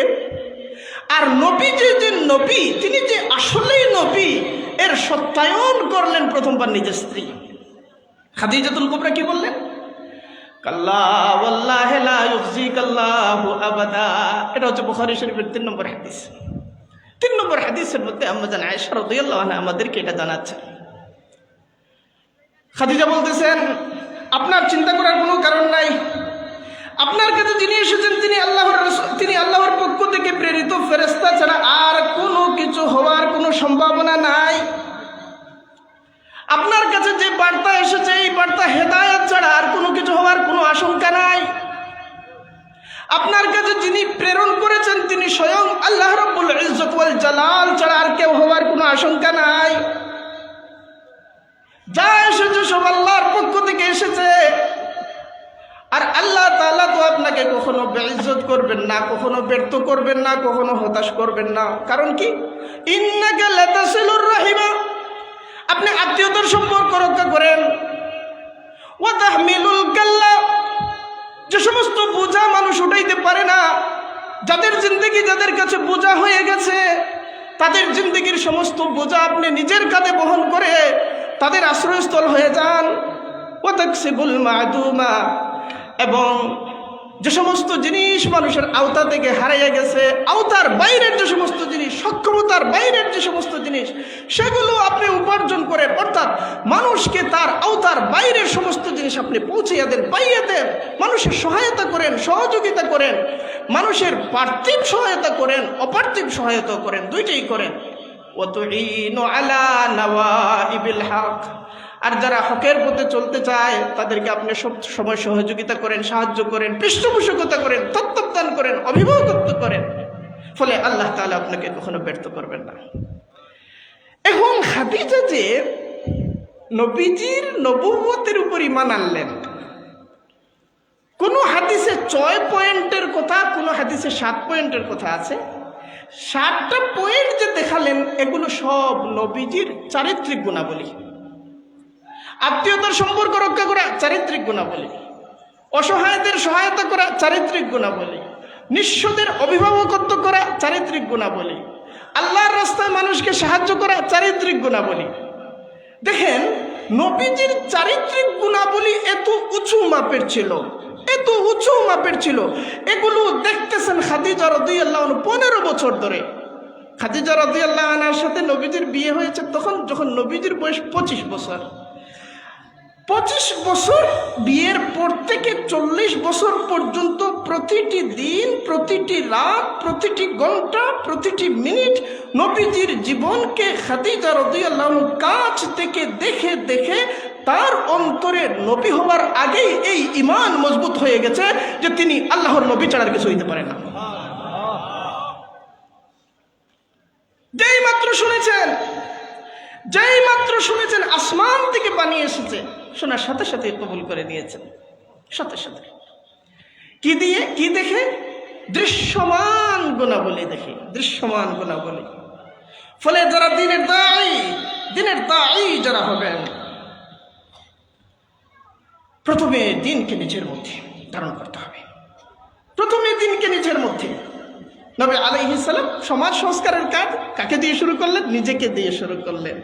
আর নবীজি যে নবী, তিনি যে আসলেই নবী, এর সত্যায়ন করলেন প্রথমবার নিজের স্ত্রী খাদিজাতুল কুবরা। কি বললেন? কাল্লা ওয়াল্লাহি লা ইউখজিকাল্লাহু আবাদা। এটা হচ্ছে বুখারী শরীফের 3 নম্বর হাদিস। 3 নম্বর হাদিসের মধ্যে আম্মা জান আয়েশা রাদিয়াল্লাহু আনহা আমাদেরকে এটা জানাচ্ছেন। খাদিজা বলতেছেন, আপনার চিন্তা করার কোনো কারণ নাই। আপনার কাছে যিনি এসেছেন তিনি আল্লাহর রাসূল, তিনি আল্লাহর পক্ষ থেকে প্রেরিত ফেরেশতা ছাড়া আর কোনো কিছু হওয়ার কোনো সম্ভাবনা নাই। আপনার কাছে যে বার্তা এসেছে এই বার্তা হেদায়েত ছাড়া আর কোনো কিছু হওয়ার কোনো আশঙ্কা নাই। আপনার কাছে যিনি প্রেরণ করেছেন তিনি স্বয়ং আল্লাহ রাব্বুল ইজ্জত ওয়াল জালাল ছাড়া আর কেউ হওয়ার কোনো আশঙ্কা নাই। যা এসেছে সব আল্লাহর পক্ষ থেকে এসেছে। আর আল্লাহ তাআলা তো আপনাকে কখনো বেইজ্জত করবেন না, কখনো ব্যর্থ করবেন না, কখনো হতাশ করবেন না। কারণ কি? ইন্নাকা লাতাসিলুর রাহিমা, আপনি আত্মীয়তার সম্পর্ক রক্ষা করেন। ওয়া তাহমিলুল কাল্লা, যে সমস্ত বোঝা মানুষ উঠাইতে পারে না, যাদের জিন্দেগি যাদের কাছে বোঝা হয়ে গেছে, তাদের জিন্দেগির সমস্ত বোঝা আপনি নিজের কাঁধে বহন করে তাদের আশ্রয়স্থল হয়ে যান। ওয়া তাকসিবুল মা'দুমা, এবং যে সমস্ত জিনিস মানুষের আওতা থেকে হারিয়ে গেছে, আওতার বাইরের যে সমস্ত জিনিস, সক্ষমতার বাইরের যে সমস্ত জিনিস, সেগুলো আপনি উপার্জন করেন। অর্থাৎ মানুষকে তার আওতার বাইরের সমস্ত জিনিস আপনি পৌঁছিয়ে দেন, পাইয়ে দেন। মানুষের সহায়তা করেন, সহযোগিতা করেন, মানুষের পার্থিব সহায়তা করেন, অপার্থিব সহায়তা করেন, দুইটাই করেন। ওয়া তুঈনু আলা নাওয়াইবিল হক, আর যারা হকের পথে চলতে চায় তাদেরকে আপনি সব সময় সহযোগিতা করেন, সাহায্য করেন, পৃষ্ঠপোষকতা করেন, তত্ত্বাবধান করেন, অভিভাবকত্ব করেন। ফলে আল্লাহ তাআলা আপনাকে কখনো ব্যর্থ করবেন না। এখন খাদিজা যে নবীজির নবুয়তের উপর ঈমান আনলেন, কোন হাদিসে 6 পয়েন্টের কথা, কোন হাদিসে 7 পয়েন্টের কথা আছে। 7টা পয়েন্ট যে দেখালেন এগুলো সব নবীজির চারিত্রিক গুণাবলী। আত্মীয়তার সম্পর্ক রক্ষা করা চারিত্রিক গুণাবলী, অসহায়দের সহায়তা করা চারিত্রিক গুণাবলী, নিঃস্বদের অভিভাবকত্ব করা চারিত্রিক গুণাবলী, আল্লাহর রাস্তায় মানুষকে সাহায্য করা চারিত্রিক গুণাবলী। দেখেন নবীজির চারিত্রিক গুণাবলী এত উঁচু মাপের ছিল, এত উঁচু মাপের ছিল। এগুলো দেখতেছেন খাদিজা রাদিয়াল্লাহু আনহা 15 বছর ধরে। খাদিজা রাদিয়াল্লাহু আনহার সাথে নবীজির বিয়ে হয়েছে যখন নবীজির বয়স 25 বছর। 25 বছর বিয়ের পর থেকে 40 বছর পর্যন্ত প্রতিটি দিন, প্রতিটি রাত, প্রতিটি ঘন্টা, প্রতিটি মিনিট নবীজির জীবনকে খাদিজা রাদিয়াল্লাহু আনহা কাছ থেকে দেখে দেখে তার অন্তরে নবী হওয়ার আগেই এই ঈমান মজবুত হয়ে গেছে যে তিনি আল্লাহর নবী ছাড়া কিছু হইতে পারে না। যেই মাত্র শুনেছেন আসমান থেকে বানিয়ে এসেছে, শোনার সাথে সাথে কবুল করে নিয়েছেন। সাথে সাথে কি দিয়ে, কি দেখে? দৃশ্যমান গুণাবলী দেখে, দৃশ্যমান গুণাবলী। ফলে যারা দিনের দাঈ যারা হবেন, প্রথমে দিনকে নিজের মধ্যে ধারণ করতে হবে। প্রথমে দিনকে নিজের মধ্যে। নবী আলাইহিস সালাম সমাজ সংস্কারের কাজ কাকে দিয়ে শুরু করলেন? নিজেকে দিয়ে শুরু করলেন।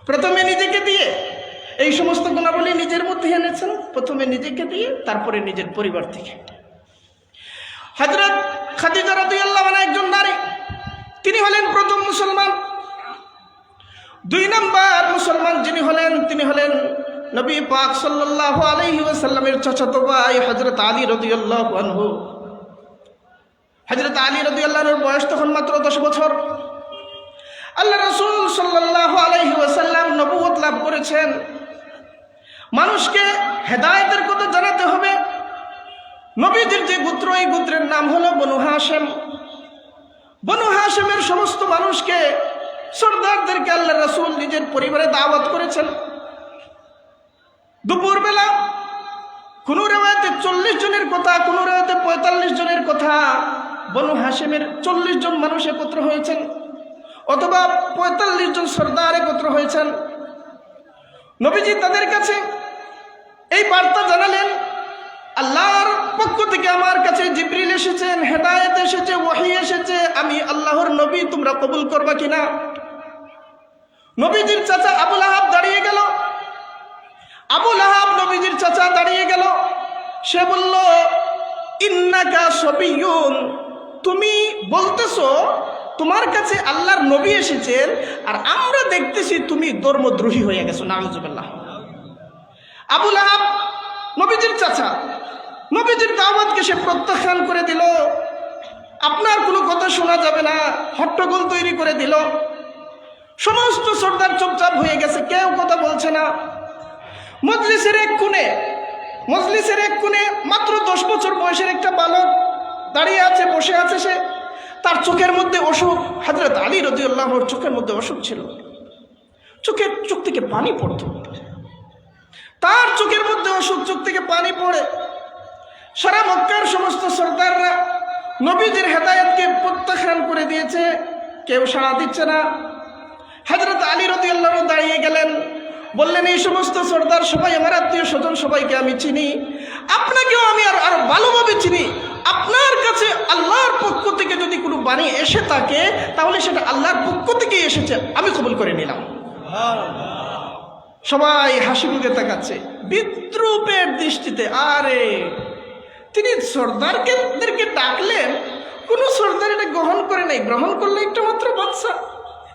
প্রথমে নিজেকে দিয়ে এই সমস্ত গুণাবলী নিজের মধ্যে এনেছেন, প্রথমে নিজেকে দিয়ে, তারপরে নিজের পরিবার থেকে। হযরত খাদিজা রাদিয়াল্লাহু আনহা একজন নারী, তিনি হলেন প্রথম মুসলমান। 2 নম্বর মুসলমান যিনি হলেন, তিনি হলেন নবী পাক সাল্লাল্লাহু আলাইহি ওয়াসাল্লামের চাচাতো ভাই হযরত আলী রাদিয়াল্লাহু আনহু। হযরত আলী রাদিয়াল্লাহু আনহুর বয়স তখন মাত্র 10 বছর। আল্লাহ রাসূল সাল্লাল্লাহু আলাইহি ওয়াসাল্লাম নবুয়ত লাভ করেছেন। মানুষকে হেদায়েতের কথা জানাতে হবে। নবীজির যে গোত্র, এই গোত্রের নাম হলো বনু হাশিম। বনু হাশিমের সমস্ত মানুষকে, সরদারদেরকে আল্লাহ রাসূল নিজের পরিবারে দাওয়াত করেছেন। দুপুরবেলা কোন রিওয়ায়াতে 40 জনের কথা, কোন রিওয়ায়াতে 45 জনের কথা, বনু হাশিমের 40 জন মানুষ একত্র হয়েছেন, অথবা 45 জন সরদার একত্র হয়েছেন। নবীজি তাদের কাছে এই বার্তা জানালেন আল্লাহর পক্ষ থেকে আমার কাছে জিবরিল এসেছেন, হেদায়েত এসেছে, ওহী এসেছে, আমি আল্লাহর নবী, তোমরা কবুল করবা কিনা? নবীজির চাচা আবু লাহাব দাঁড়িয়ে গেল। আবু লাহাব নবীজির চাচা দাঁড়িয়ে গেল। সে বলল, ইন্নাকা সবিয়ুন, তুমি বলতেছো তোমার কাছে আল্লাহর নবী এসেছেন, আর আমরা দেখতেছি তুমি ধর্মদ্রোহী হয়ে গেছো। নাউজুবিল্লাহ। আবু লাহাব নবীজির চাচা, নবীজির দাওয়াতকে সে প্রত্যাখ্যান করে দিল। আপনার কোনো কথা শোনা যাবে না, হট্টগোল তৈরি করে দিল। সমস্ত সর্দার চুপচাপ হয়ে গেছে, কেউ কথা বলছে না। মজলিসের এক কোণে মাত্র 10 বছর বয়সের একটা বালক দাঁড়িয়ে আছে, বসে আছে। সে, তার চোখের মধ্যে অসুখ। হযরত আলী রাদিয়াল্লাহু আনহুর চোখের মধ্যে অসুখ ছিল, চোখ থেকে পানি পড়ত। তার চোখের মধ্যে অসুখ, চোখ থেকে পানি পড়ে। সারা মক্কার সমস্ত সর্দাররা নবীজির হেদায়েতকে প্রত্যাখ্যান করে দিয়েছে, কেউ সাড়া দিচ্ছে না। হযরত আলী রাদিয়াল্লাহু আনহু দাঁড়িয়ে গেলেন, বললেন, এই সমস্ত সর্দার সবাই আমার আত্মীয় স্বজন, সবাইকে আমি চিনি, আপনাকেও আমি আরো ভালোভাবে চিনি। আপনার কাছে আল্লাহর পক্ষ থেকে যদি কোনো বাণী এসে থাকে, তাহলে সেটা আল্লাহর পক্ষ থেকে এসেছে, আমি কবুল করে নিলাম। সবাই হাসি মুখে তাকাচ্ছে বিদ্রুপের দৃষ্টিতে। আরে তিনি সর্দারদেরকে ডাকলেন, কোন সর্দার এটা গ্রহণ করে নাই। গ্রহণ করলে একটা মাত্র বাচ্চা,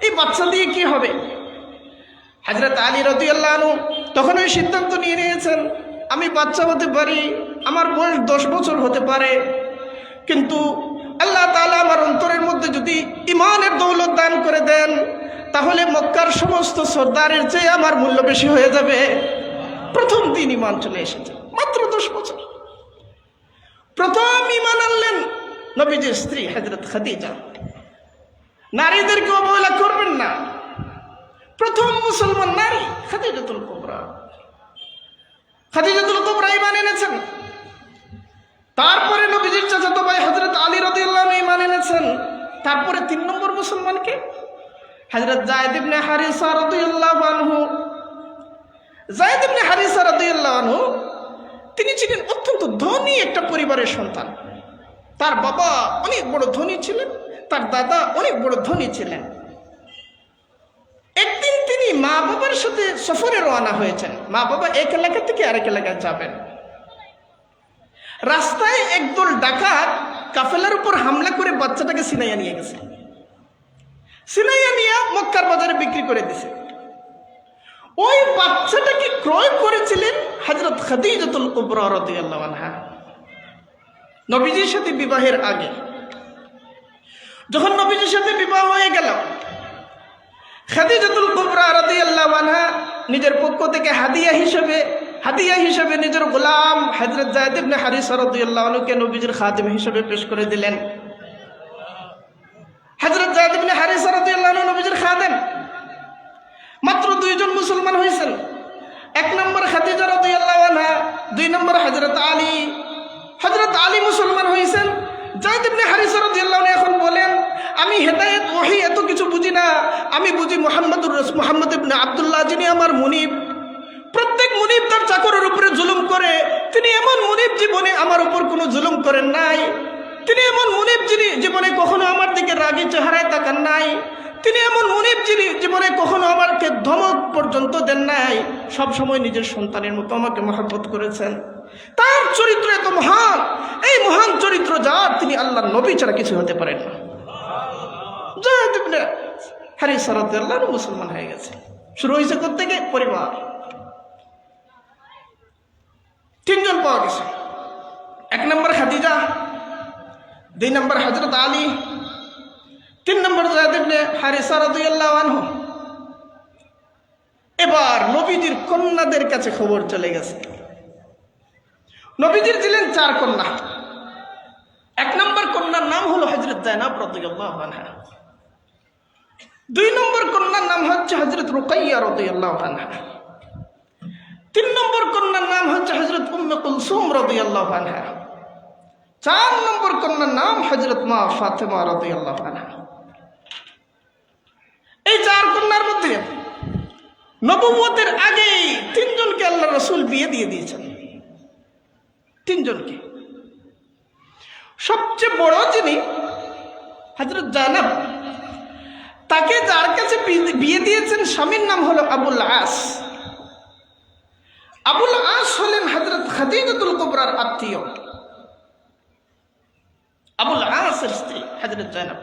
এই বাচ্চা দিয়ে কি হবে? হযরত আলী রাদিয়াল্লাহু আনহু তখন ওই সিদ্ধান্ত নিয়ে নিয়েছেন, আমি বাচ্চা হতে পারি, আমার বয়স 10 বছর হতে পারে, কিন্তু আল্লাহ তাআলা আমার অন্তরের মধ্যে যদি ঈমানের দৌলত দান করে দেন, তাহলে মক্কার সমস্ত সর্দারের চেয়ে আমার মূল্য বেশি হয়ে যাবে। প্রথম দিন ঈমান চলে এসেছে, মাত্র 10 বছর। প্রথম ঈমান আনলেন নবীজির স্ত্রী হযরত খাদিজা। নারীদেরকে অবহেলা করবেন না, প্রথম মুসলমান নারী খাদিজাতুল কুবরা। খাদিজাতুল কুবরা ঈমান এনেছেন। তারপরে নবীজির চাচাতো ভাই হযরত আলী রাদিয়াল্লাহু আনহু ঈমান এনেছেন। তারপরে 3 নম্বর মুসলমানকে হযরত যায়েদ ইবনে হারিসা রাদিয়াল্লাহু আনহু। যায়েদ ইবনে হারিসা রাদিয়াল্লাহু আনহু তিনি ছিলেন অত্যন্ত ধনী একটা পরিবারের সন্তান। তার বাবা অনেক বড় ধনী ছিলেন, তার দাদা অনেক বড় ধনী ছিলেন। একদিন তিনি মা বাবার সাথে সফরে রওনা হয়েছেন। মা বাবা এক এলাকা থেকে আরেক এলাকায় যাবেন। রাস্তায় একদল ডাকাত কাফেলার উপর হামলা করে বাচ্চাটাকে ছিনাইয়া নিয়ে গেছে। ছিনাইয়া নিয়ে মক্কার বাজারে বিক্রি করে দিছে। ওই বাচ্চাটাকে ক্রয় করেছিলেন হযরত খাদিজাতুল কুবরা রাদিয়াল্লাহু আনহা নবীজির সাথে বিবাহের আগে। যখন নবীজির সাথে বিবাহ হয়ে গেল, খাদিজাতুল কুবরা রাদিয়াল্লাহু আনহা নিজের পক্ষ থেকে হাদিয়া হিসেবে নিজের গোলাম হযরত যায়েদ ইবনে হারিসা রাদিয়াল্লাহু আনহুকে নবীজির খাদিম হিসেবে পেশ করে দিলেন। হযরত যায়েদ ইবনে হারিসা রাদিয়াল্লাহু আনহু নবীজির খাদেম। মাত্র 2 জন মুসলমান হয়েছেন। 1 নম্বর খাদিজা রাদিয়াল্লাহু আনহা, 2 নম্বর হযরত আলী। হযরত আলী মুসলমান হয়েছেন। যায়েদ ইবনে হারিসা রাদিয়াল্লাহু আনহু এখন বলেন, আমি হেদায়েত ওহী এত কিছু বুঝি না, আমি বুঝি মুহাম্মদ ইবনে আব্দুল্লাহ, যিনি আমার মুনিব। প্রত্যেক মুনিব তার চাকরের উপরে জুলুম করে, তিনি এমন মুনিব জীবনে আমার উপর কোনো জুলুম করেন নাই। তিনি এমন মুনিব যিনি জীবনে কখনো আমার দিকে রাগী চেহারায় তাকান নাই। তিনি এমন মুনিব যিনি জীবনে কখনো আমাকে ধমক পর্যন্ত দেন নাই। সব সময় নিজের সন্তানের মতো আমাকে মহব্বত করেছেন। তার চরিত্র এত মহান, এই মহান চরিত্র যার, তিনি আল্লাহর নবী ছাড়া কিছু হতে পারেন না। যায়েদ ইবনে হারিসা রাদিয়াল্লাহু আনহু মুসলমান হয়ে গেছে। শুরু হয়েছে কোত্থেকে? পরিবার। 3 জন পাওয়া গেছে। 1 নম্বর খাদিজা, 2 নম্বর হযরত আলী, 3 নম্বর যায়েদ ইবনে হারিসা রাদিয়াল্লাহু আনহু। এবার নবীজির কন্যাদের কাছে খবর চলে গেছে। নবীজির ছিলেন 4 কন্যা। 1 নম্বর কন্যার নাম হলো হযরত যায়নাব রাদিয়াল্লাহু আনহা। 2 নম্বর কন্যার নাম হচ্ছে হযরত রুকাইয়া রাদিয়াল্লাহু আনহা। 3 নম্বর কন্যার নাম হচ্ছে হযরত উম্মে কুলসুম রাদিয়াল্লাহু আনহা। 4 নম্বর কন্যার নাম হযরত মা ফাতেমা রাদিয়াল্লাহু আনহা। এই 4 কন্যার মধ্যে নবুয়তের আগেই 3 জনকে আল্লাহর রাসূল বিয়ে দিয়ে দিয়েছেন। তিনজনকে। সবচেয়ে বড় যিনি হযরত জায়নাব, তাকে যার কাছে বিয়ে দিয়েছেন স্বামীর নাম হলো আবুল আস। আবুল আস হলেন হযরত খাদিজাতুল কুবরার আত্মীয়। আবুল আসের স্ত্রী হযরত জায়নাব।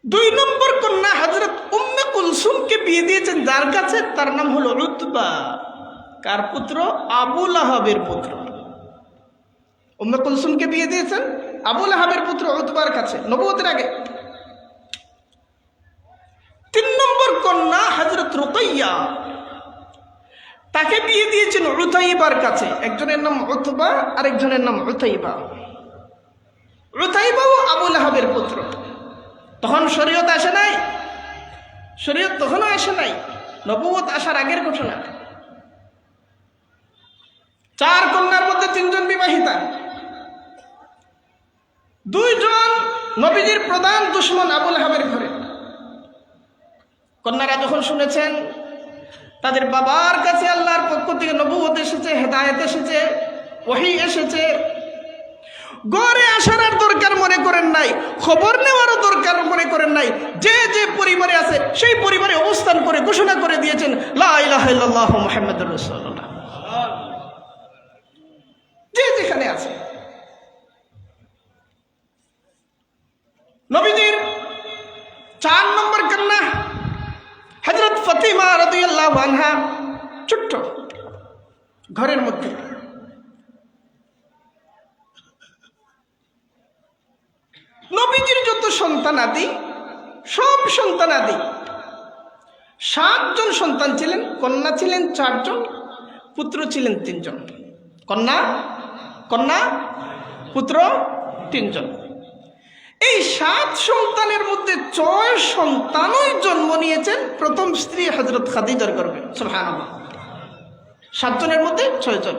2 নম্বর কন্যা হযরত উম্মে কুলসুমকে বিয়ে দিয়েছেন যার কাছে, তার নাম হলো উতবা। কার পুত্র? আবু লাহাবের পুত্র। উম্মে কুলসুমকে বিয়ে দিয়েছেন আবু লাহাবের পুত্র উতবার কাছে, নবুয়তের আগে। 3 নম্বর কন্যা হযরত রুকাইয়া, তাকে বিয়ে দিয়েছেন উতাইবার কাছে। একজনের নাম উতবা, আরেকজনের নাম উতাইবা। উতাইবাও আবু লাহাবের পুত্র। তখন শরীয়ত আসে নাই, শরীয়ত তখনও আসে নাই, নবুয়ত আসার আগের ঘটনা। 4 কন্যার মধ্যে 3 জন বিবাহিতা। 2 জন নবীজির প্রধান দুশমন আবু লাহাবের ঘরে। কন্যারা যখন শুনেছেন তাদের বাবার কাছে আল্লাহর পক্ষ থেকে নবুয়ত এসেছে, হেদায়েত এসেছে, ওহী এসেছে, ঘরে আসার আর দরকার মনে করেন নাই, খবর নেওয়ারও দরকার মনে করেন নাই। যে যে পরিবারে আছে সেই পরিবারে অবস্থান করে ঘোষণা করে দিয়েছেন লা ইলাহা ইল্লাল্লাহু মুহাম্মাদুর রাসূলুল্লাহ। যে যেখানে আছে। নবীজির 4 নম্বর কন্যা হযরত ফাতিমা রাদিয়াল্লাহু আনহা, ছোট্ট ঘরের মধ্যে। নবীজির যত সন্তানাদি, সব সন্তানাদি, 7 জন সন্তান ছিলেন। কন্যা ছিলেন 4 জন, পুত্র ছিলেন 3 জন। কন্যা পুত্র 3 জন। এই 7 সন্তানের মধ্যে 6 সন্তানই জন্ম নিয়েছেন প্রথম স্ত্রী হযরত খাদিজার গর্ভে। সুবহানাল্লাহ। 7 জনের মধ্যে 6 জন।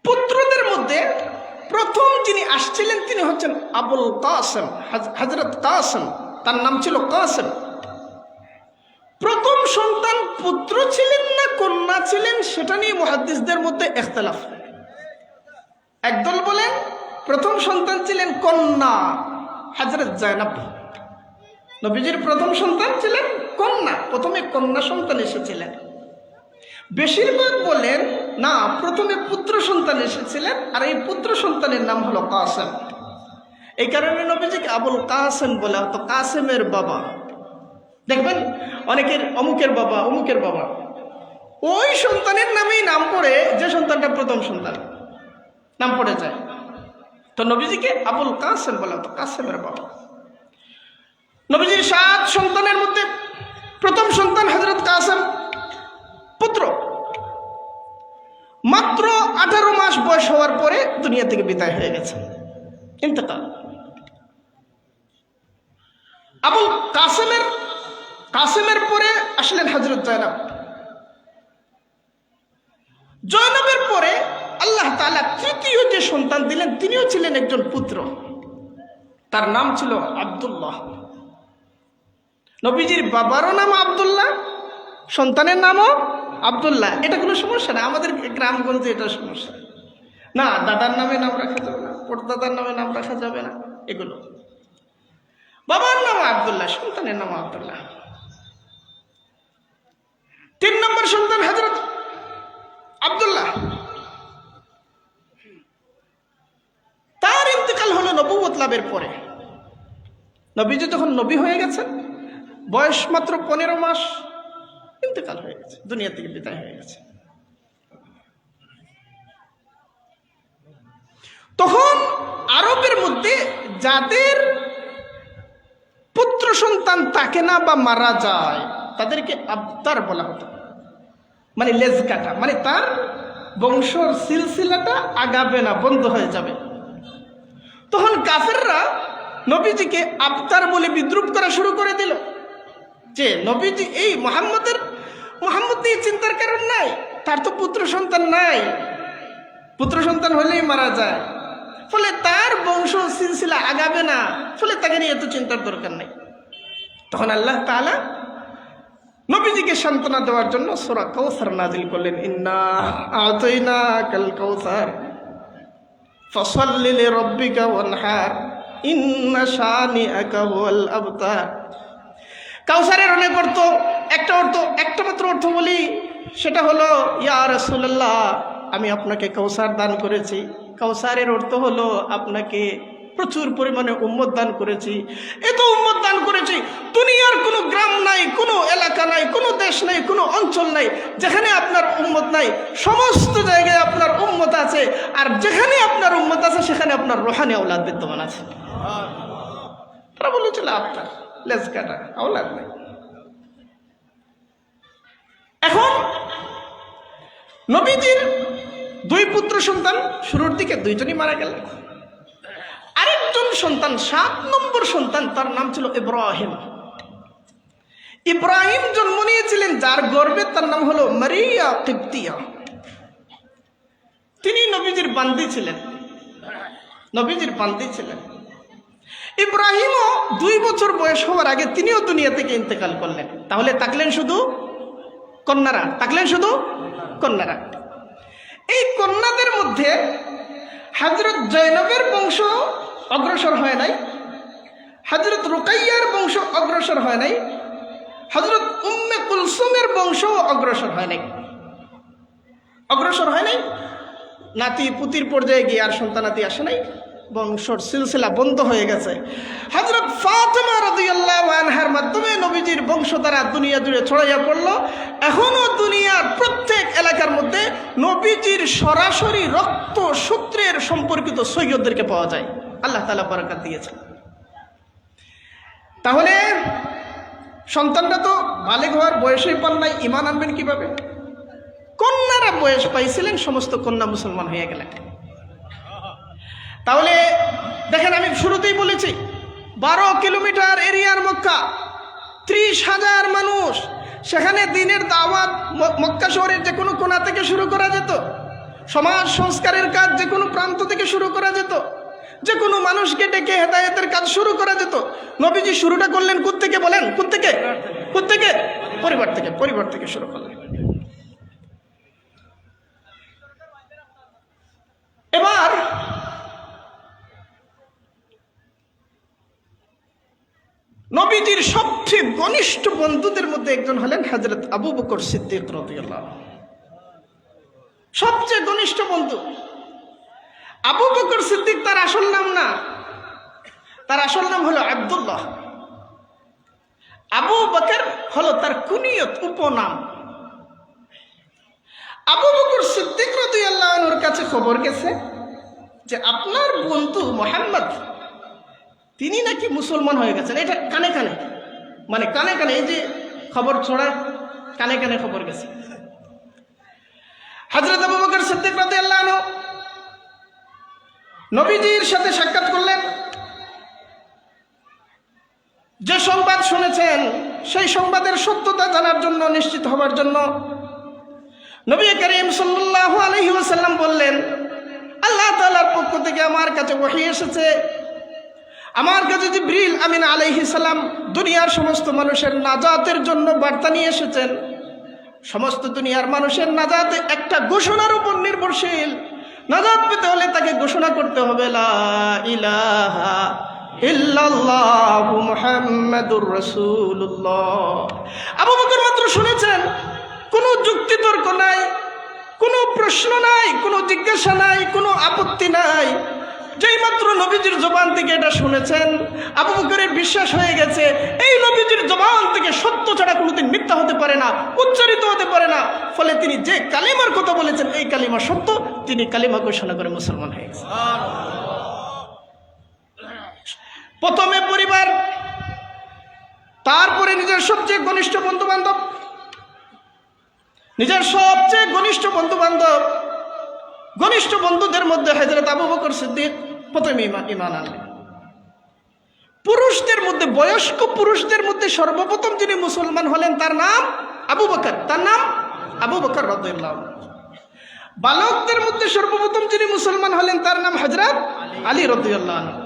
পুত্রদের মধ্যে প্রথম যিনি আসছিলেন তিনি হচ্ছেন আবুল কাসেম, হযরত কাসেম। তার নাম ছিল কাসেম। প্রথম সন্তান পুত্র ছিলেন না কন্যা ছিলেন সেটা নিয়ে মুহাদ্দিসদের মধ্যে ইখতিলাফ। একদল বলেন প্রথম সন্তান ছিলেন কন্যা হযরত জায়নাব। নবীজির প্রথম সন্তান ছিলেন কন্যা, প্রথমে কন্যা সন্তান এসেছিলেন। বেশিরভাগ বলেন না, প্রথমে পুত্র সন্তান এসেছিলেন, আর এই পুত্র সন্তানের নাম হলো কাসেম। এই কারণে নবীজিকে আবুল কাসেম বলা হতো, কাসেমের বাবা। দেখবেন অনেকের অমুকের বাবা, অমুকের বাবা, ওই সন্তানের নামেই নাম পড়ে, যে সন্তানটা প্রথম সন্তান নাম পড়ে যায়। তো নবীজিকে আবুল কাসেম বলা হতো, কাসেমের বাবা। নবীজির 7 সন্তানের মধ্যে প্রথম সন্তান হযরত কাসেম, পুত্র। মাত্র 18 মাস বয়স হওয়ার পরে দুনিয়া থেকে বিদায় হয়ে গেছে, ইন্তেকাল। আবুল কাসেমের পরে আসলেন হযরত জায়নাব। জয়নবের পরে আল্লাহ তাআলা তৃতীয় যে সন্তান দিলেন তিনিও ছিলেন একজন পুত্র। তার নাম ছিল আব্দুল্লাহ। নবীজির বাবারও নাম আব্দুল্লাহ, সন্তানের নামও আব্দুল্লাহ। এটা কোনো সমস্যা না, আমাদের গ্রামগঞ্জে এটা সমস্যা না। দাদার নামে নাম রাখা যাবে না, পরদাদার নামে নাম রাখা যাবে না, এগুলো। বাবার নাম আব্দুল্লাহ, সন্তানের নাম আব্দুল্লাহ। 3 নম্বর সন্তান হযরত আব্দুল্লাহ। তার ইন্তেকাল হলো নবুয়ত লাভের পরে। নবীজি যখন নবী হয়ে গেছেন, বয়স মাত্র 15 মাস, ইন্তেকাল হয়ে গেছে, দুনিয়া থেকে বিদায় হয়ে গেছে। তখন আরবের মধ্যে যাদের পুত্র সন্তান থাকে না বা মারা যায় তাদেরকে আবতার বলা হতো, মানে লেজ কাটা, মানে তার বংশর সিলসিলাটা আগাবে না, বন্ধ হয়ে যাবে। তখন কাফেররা নবীজিকে আবতার বলে বিদ্রুপ করা শুরু করে দিল, যে নবীজি এই মোহাম্মদ নিয়ে চিন্তার কারণ নাই, তার তো পুত্র সন্তান নাই, পুত্র সন্তান হলেই মারা যায়, ফলে তার বংশ সিলসিলা আগাবে না, ফলে তাকে নিয়ে এত চিন্তার দরকার নাই। তখন আল্লাহ তাআলা নবীজিকে সান্ত্বনা দেওয়ার জন্য সূরা কাউসার নাজিল করলেন, ইন্না আতাইনাকাল কাউসার ফাসাল্লি লিরাব্বিকা ওয়ানহার ইন্না শানিআকা হুয়াল আবতার। কাউসারের অনেক অর্থ, একটা মাত্র অর্থ বলি, সেটা হলো ইয়া রাসূলুল্লাহ, আমি আপনাকে কাউসার দান করেছি। কাউসারের অর্থ হলো আপনাকে প্রচুর পরিমাণে উম্মত দান করেছি। এত উম্মত দান করেছি, দুনিয়ার কোনো গ্রাম নাই, কোনো এলাকা নাই, কোনো দেশ নাই, কোনো অঞ্চল নাই যেখানে আপনার উম্মত নাই। সমস্ত জায়গায় আপনার উম্মত আছে, আর যেখানে আপনার উম্মত আছে সেখানে আপনার রুহানি আওলাদ বিদ্যমান আছে। তারা বলেছিল আপনার লেজ কাটা আওলাদ নাই। এখন নবীজির 2 পুত্র সন্তান, শুরুর দিকে 2জনই মারা গেলেন। আরেকজন সন্তান, 7 নম্বর সন্তান, তার নাম ছিল ইব্রাহিম। ইব্রাহিম জন্ম নিয়েছিলেন যার গর্ভে, তার নাম হলো মারিয়া কিবতিয়া। তিনি নবীজির বান্দি ছিলেন, ইব্রাহিমও 2 বছর বয়স হওয়ার আগে তিনিও দুনিয়া থেকে ইন্তেকাল করলেন। তাহলে থাকলেন শুধু কন্যারা। এই কন্যাদের মধ্যে হযরত জয়নবের বংশ অগ্রসর হয় নাই, হযরত রুকাইয়ার বংশ অগ্রসর হয় নাই, হযরত উম্মে কুলসুমের বংশ অগ্রসর হয় নাই। নাতি পুতির পর্যায়ে গিয়ে আর সন্তানাতি আসে নাই, বংশর সিলসিলা বন্ধ হয়ে গেছে। হযরত ফাতেমা রাদিয়াল্লাহু আনহার মাধ্যমে নবীজির বংশধারা দুনিয়া জুড়ে ছড়াইয়া পড়ল। এখনো দুনিয়ার প্রত্যেক এলাকার মধ্যে নবীজির সরাসরি রক্ত সূত্রের সম্পর্কিত সৈয়দদেরকে পাওয়া যায়। আল্লাহ তাআলা বরকত দিয়েছেন। তাহলে সন্তানরা তো বালেগ হওয়ার বয়সেই পান নাই, ঈমান আনবেন কিভাবে? কন্যারা বয়স পাইছিলেন, সমস্ত কন্যা মুসলমান হয়ে গেলেন। তাহলে দেখেন, আমি শুরুতেই বলেছি 12 কিলোমিটার এরিয়ার মক্কা, 30,000 মানুষ, সেখানে দ্বীনের দাওয়াত মক্কা শহরের যে কোনো কোণা থেকে শুরু করা যেত, সমাজ সংস্কারের কাজ যে কোনো প্রান্ত থেকে শুরু করা যেত, যে কোনো মানুষকে ডেকে হেদায়েতের কাজ শুরু করা যেত। নবীজি শুরুটা করলেন কোত্থেকে বলেন? কোত্থেকে? পরিবার থেকে শুরু করলেন। এবার নবীজির সবচেয়ে ঘনিষ্ঠ বন্ধুদের মধ্যে একজন হলেন হযরত আবু বকর সিদ্দিক রাদিয়াল্লাহু আনহু। সবচেয়ে ঘনিষ্ঠ বন্ধু আবু বকর সিদ্দিক, তার আসল নাম না, তার আসল নাম হলো আব্দুল্লাহ। আবু বকর হলো তার কুনিয়ত, উপনাম। আবু বকর সিদ্দিক রাদিয়াল্লাহু আনহুর কাছে খবর গেছে যে আপনার বন্ধু মুহাম্মদ, তিনি নাকি মুসলমান হয়ে গেছেন। এটা কানে কানে এই যে খবর ছড়ায়, কানে কানে খবর গেছে। হযরত আবু বকর সিদ্দিক রাদিয়াল্লাহু আনহু নবীজির সাথে সাক্ষাৎ করলেন। যে সংবাদ শুনেছেন সেই সংবাদের সত্যতা জানার জন্য, নিশ্চিত হবার জন্য নবী করিম সাল্লাল্লাহু আলাইহি ওয়াসাল্লাম বললেন, আল্লাহ তাআলার পক্ষ থেকে আমার কাছে ওহী এসেছে। আমার কাছে জিবরিল আমিন আলাইহিস সালাম দুনিয়ার সমস্ত মানুষের নাজাতের জন্য বার্তা নিয়ে এসেছেন। সমস্ত দুনিয়ার মানুষের নাজাত একটা ঘোষণার উপর নির্ভরশীল। নাজাত পেতে হলে তাকে ঘোষণা করতে হবে লা ইলাহা ইল্লাল্লাহু মুহাম্মাদুর রাসূলুল্লাহ। আবু বকর মাত্র শুনেছেন, কোনো যুক্তিতর্ক নাই, কোনো প্রশ্ন নাই, কোনো জিজ্ঞাসা নাই, কোনো আপত্তি নাই। যেই মাত্র নবীজির জবান থেকে এটা শুনেছেন, আবু বকরের বিশ্বাস হয়ে গেছে এই নবীজির জবান থেকে সত্য ছাড়া কোনোদিন মিথ্যা হতে পারে না, উচ্চারিত হতে পারে না। ফলে তিনি যে কালিমার কথা বলেছেন এই কালিমা সত্য, তিনি কালিমা ঘোষণা করে মুসলমান হয়ে গেছেন। প্রথমে পরিবার, তারপরে নিজের সবচেয়ে ঘনিষ্ঠ বন্ধু বান্ধব। ঘনিষ্ঠ বন্ধুদের মধ্যে হযরত আবু বকর সিদ্দিক প্রথমে ঈমান আনলেন। পুরুষদের মধ্যে, বয়স্ক পুরুষদের মধ্যে সর্বপ্রথম যিনি মুসলমান হলেন তার নাম আবু বকর, রাদিয়াল্লাহু আনহু। বালকদের মধ্যে সর্বপ্রথম যিনি মুসলমান হলেন তার নাম হযরত আলী রাদিয়াল্লাহু আনহু।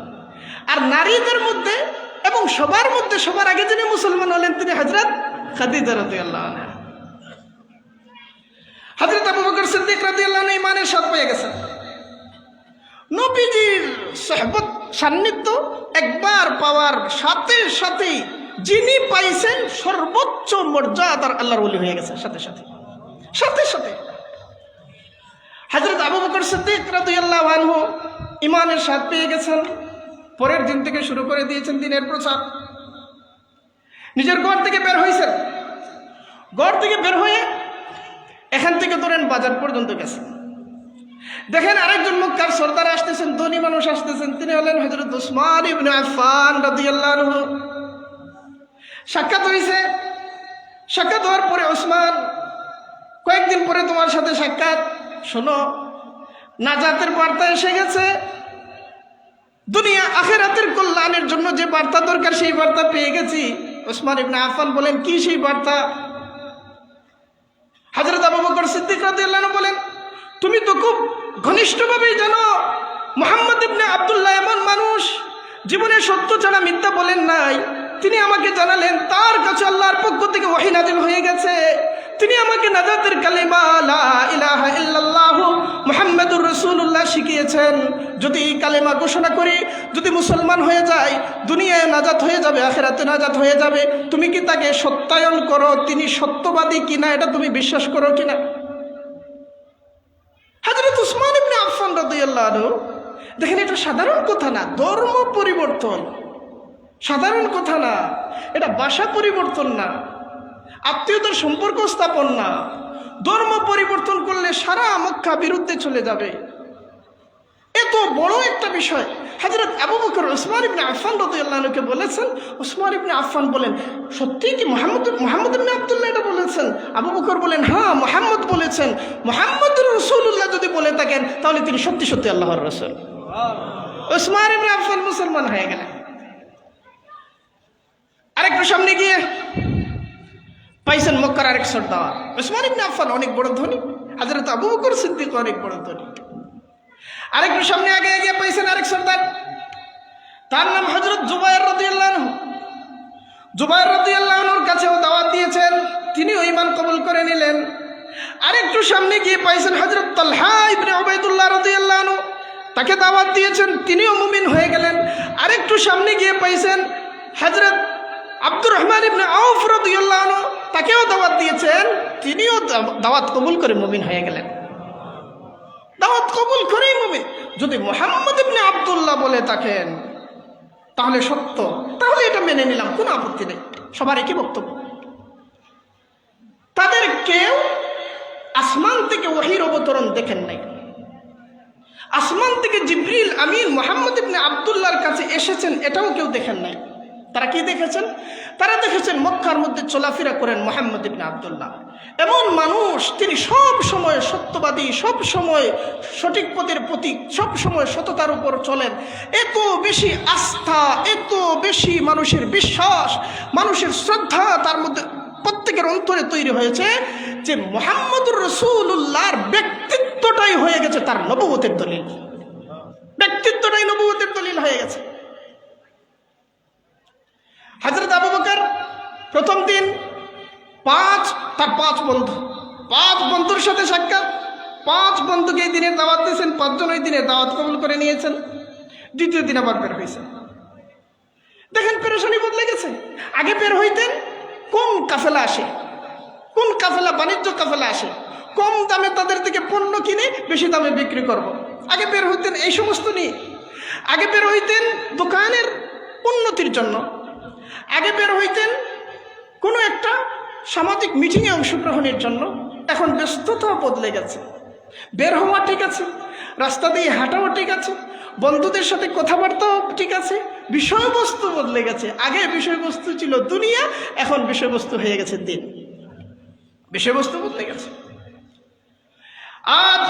আর নারীদের মধ্যে এবং সবার মধ্যে সবার আগে যিনি মুসলমান হলেন তিনি হযরত খাদিজা রাদিয়াল্লাহু আনহা। হযরত আবু বকর সিদ্দিক রাদিয়াল্লাহু আনহু ঈমানের স্বাদ পেয়ে গেছেন। নবীজির সুহবত সান্নিধ্য একবার পাওয়ার সাথে সাথেই যিনি পাইছেন সর্বোচ্চ মর্যাদার আল্লাহর ওলি হয়ে গেছে সাথে সাথে সাথে সাথে। হযরত আবু বকর সিদ্দিক রাদিয়াল্লাহু আনহু ঈমানের স্বাদ পেয়ে গেছেন। পরের দিন থেকে শুরু করে দিয়েছেন দিনের প্রচার। নিজের ঘর থেকে বের হয়েছেন, ঘর থেকে বের হয়ে এখান থেকে ধরেন বাজার পর্যন্ত গেছেন। দেখেন আরেকজন মক্কার সর্দার আসতেছেন, ধনী মানুষ আসতেছেন, তিনি হলেন হযরত উসমান ইবনে আফফান রাদিয়াল্লাহু আনহু। সাক্ষাৎ হয়েছে। সাক্ষাৎ হওয়ার পরে ওসমান, কয়েকদিন পরে তোমার সাথে সাক্ষাৎ, শোনো নাজাতের বার্তা এসে গেছে, দুনিয়া আখিরাতের কল্যাণের জন্য যে বার্তা দরকার সেই বার্তা পেয়ে গেছি। ওসমান ইবনে আফফান বলেন, কি সেই বার্তা? হযরত আবু বকর সিদ্দিক রাদিয়াল্লাহু আনহু বলেন, তুমি তো খুব ঘনিষ্ঠভাবেই জানো মুহাম্মদ ইবনে আব্দুল্লাহ এমন মানুষ জীবনে সত্য ছাড়া মিথ্যা বলেন নাই। তিনি আমাকে জানালেন তার কাছে আল্লাহর পক্ষ থেকে ওহী নাযিল হয়ে গেছে। তিনি আমাকে নাজাতের কালিমা লা ইলাহা ইল্লাল্লাহ মুহাম্মাদুর রাসূলুল্লাহ শিখিয়েছেন। যদি এই কালিমা ঘোষণা করি, যদি মুসলমান হয়ে যায়, দুনিয়ায় নাজাত হয়ে যাবে, আখিরাতে নাজাত হয়ে যাবে। তুমি কি তাকে সত্যায়ন করো, তিনি সত্যবাদী কিনা, এটা তুমি বিশ্বাস করো কিনা? হযরত উসমান ইবনে আফফান রাদিয়াল্লাহু আনহু, দেখেন এটা সাধারণ কথা না, ধর্ম পরিবর্তন সাধারণ কথা না, এটা ভাষা পরিবর্তন না, আত্মীয়তার সম্পর্ক স্থাপন না। ধর্ম পরিবর্তন করলে সারা মক্কা বিরুদ্ধে চলে যাবে। এত বড় একটা বিষয় হযরত আবু বকর উসমান ইবনে আফফান রাদিয়াল্লাহু আনহুকে বলেছেন। উসমান ইবনে আফফান বলেন, সত্যিই কি মুহাম্মদ ইবনে আব্দুল্লাহ এটা বলেছেন? আবু বকর বলেন, হ্যাঁ মুহাম্মদ বলেছেন। মুহাম্মদুর রাসূলুল্লাহ যদি বলে থাকেন তাহলে তিনি সত্যি সত্যি আল্লাহর রাসূল। উসমান ইবনে আফফান মুসলমান হয়ে গেলেন। আরেকটু সামনে গিয়ে পাইছেন মক্কার আরেক সর্দার। উসমান ইবনে আফফান অনেক বড় ধনী, হযরত আবু বকর সিদ্দিক অনেক বড় ধনী। আরেকটু সামনে আগে গিয়ে পাইছেন আরেক সর্দার, তার নাম হযরত জুবায়ের রাদিয়াল্লাহু আনহু। জুবায়ের রাদিয়াল্লাহু আনহুর কাছেও দাওয়াত দিয়েছেন, তিনিও ঈমান কবুল করে নিলেন। আরেকটু সামনে গিয়ে পাইছেন হযরত তালহা ইবনে উবাইদুল্লাহ রাদিয়াল্লাহু আনহু, তাকে দাওয়াত দিয়েছেন, তিনিও মুমিন হয়ে গেলেন। আরেকটু সামনে গিয়ে পাইছেন হযরত আব্দুর রহমান ইবনে আউফ রাদিয়াল্লাহু আনহু, তাকেও দাওয়াত দিয়েছেন, তিনিও দাওয়াত কবুল করে মুমিন হয়ে গেলেন। দাওয়াত কবুল করেই মুমিন। যদি মুহাম্মদ ইবনে আব্দুল্লাহ বলে থাকেন তাহলে সত্য, তাহলে এটা মেনে নিলাম, কোনো আপত্তি নেই। সবার একই বক্তব্য। তাদের কেউ আসমান থেকে ওহীর অবতরণ দেখেন নাই। আসমান থেকে জিবরিল আমিন মুহাম্মদ ইবনে আব্দুল্লাহর কাছে এসেছেন এটাও কেউ দেখেন নাই। তারা কি দেখেছেন? তারা দেখেছেন মক্কার মধ্যে চলাফেরা করেন মুহাম্মদ ইবনে আব্দুল্লাহ, এমন মানুষ তিনি সব সময় সত্যবাদী, সব সময় সঠিক পথের প্রতীক, সব সময় সততার উপর চলেন। এত বেশি আস্থা, এত বেশি মানুষের বিশ্বাস, মানুষের শ্রদ্ধা তার মধ্যে প্রত্যেকের অন্তরে তৈরি হয়েছে যে মুহাম্মদুর রাসূলুল্লাহর ব্যক্তিত্বটাই হয়ে গেছে তার নবুয়তের দলিল। ব্যক্তিত্বটাই নবুয়তের দলিল হয়ে গেছে। হযরত আবু বকর প্রথম দিন তার পাঁচ বন্ধুর সাথে সাক্ষাৎ, 5 বন্ধুকে এই দিনের দাওয়াত দিয়েছেন, 5 জন ওই দিনের দাওয়াত কবুল করে নিয়েছেন। দ্বিতীয় দিন আবার বের হয়েছেন। দেখেন পেরেশানি বদলে গেছে। আগে বের হইতেন কোন কাফেলা আসে, কোন কাফেলা বাণিজ্য কাফেলা আসে, কম দামে তাদের থেকে পণ্য কিনে বেশি দামে বিক্রি করব। আগে বের হইতেন এই সমস্ত নিয়ে। আগে বের হইতেন দোকানের উন্নতির জন্য, আগে বের হইতেন কোনো একটা সামাজিক মিটিংয়ে অংশগ্রহণের জন্য। এখন ব্যস্ততা বদলে গেছে। বের হওয়া ঠিক আছে, রাস্তা দিয়ে হাঁটাও ঠিক আছে, বন্ধুদের সাথে কথাবার্তাও ঠিক আছে, বিষয়বস্তু বদলে গেছে। আগে বিষয়বস্তু ছিল দুনিয়া, এখন বিষয়বস্তু হয়ে গেছে দিন। বিষয়বস্তু বদলে গেছে। আজ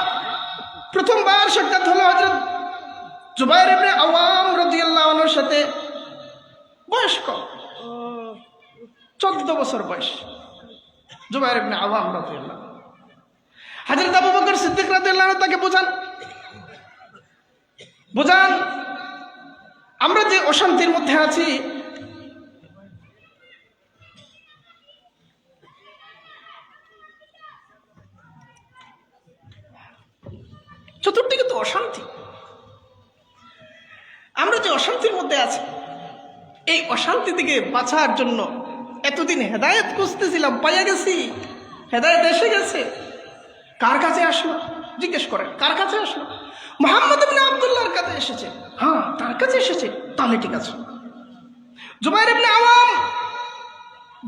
প্রথমবার সাক্ষাৎ হলো হযরত জুবায়ের ইবনে আওয়াম রাদিয়াল্লাহু আনহুর সাথে। বয়স কম, 14 বছর বয়স জুবায়ের ইবনে আওয়াম রাদিয়াল্লাহু। হযরত আবু বকর সিদ্দিক রাদিয়াল্লাহু আনহু তাকে বুঝান আমরা যে অশান্তির মধ্যে আছি, চতুর্দিকে তো অশান্তি। আমরা যে অশান্তির মধ্যে আছি, এই অশান্তি থেকে বাঁচার জন্য এতদিন হেদায়েত খুঁজতেছিলাম, পাইয়া গেছি, হেদায়েত এসে গেছে। কার কাছে আসলো জিজ্ঞেস করেন, কার কাছে আসলো? মুহাম্মদ ইবনে আব্দুল্লাহর কাছে এসেছে। হ্যাঁ, তার কাছে এসেছে, তাহলে ঠিক আছে। জুবাইর ইবনে আওয়াম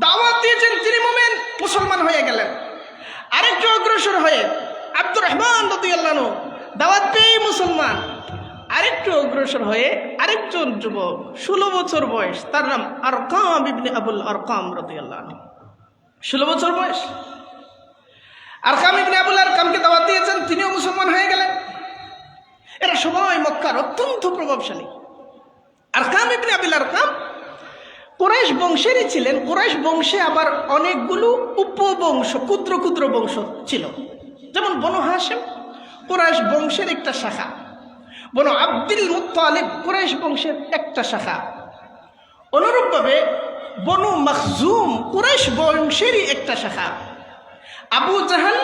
দাওয়াত দিয়েছেন, তিনি মুমিন, মুসলমান হয়ে গেলেন। আরেকটু অগ্রসর হয়ে আব্দুর রহমান রাদিয়াল্লাহু আনহু দাওয়াত পেয়ে মুসলমান। আরেকটু অগ্রসর হয়ে আরেকজন যুবক, 16 বছর বয়স, তার নাম আরকাম ইবনে আবুল আরকাম রাদিয়াল্লাহু আনহু। 16 বছর বয়স, আরকাম ইবনে আবুল আরকামকে দাওয়াত দিয়েছেন, তিনিও মুসলমান হয়ে গেলেন। এরা সবাই মক্কার অত্যন্ত প্রভাবশালী। আরকাম ইবনে আবুল আরকাম কুরাইশ বংশেরই ছিলেন। কুরাইশ বংশে আবার অনেকগুলো উপবংশ, ক্ষুদ্র ক্ষুদ্র বংশ ছিল। যেমন বনু হাশিম কুরাইশ বংশের একটা শাখা, বনু আব্দুল মুত্তালিব কুরাইশ বংশের একটা শাখা। অনুরূপভাবে বনু মখজুম কুরাইশ বংশেরই একটা শাখা। আবু জাহাল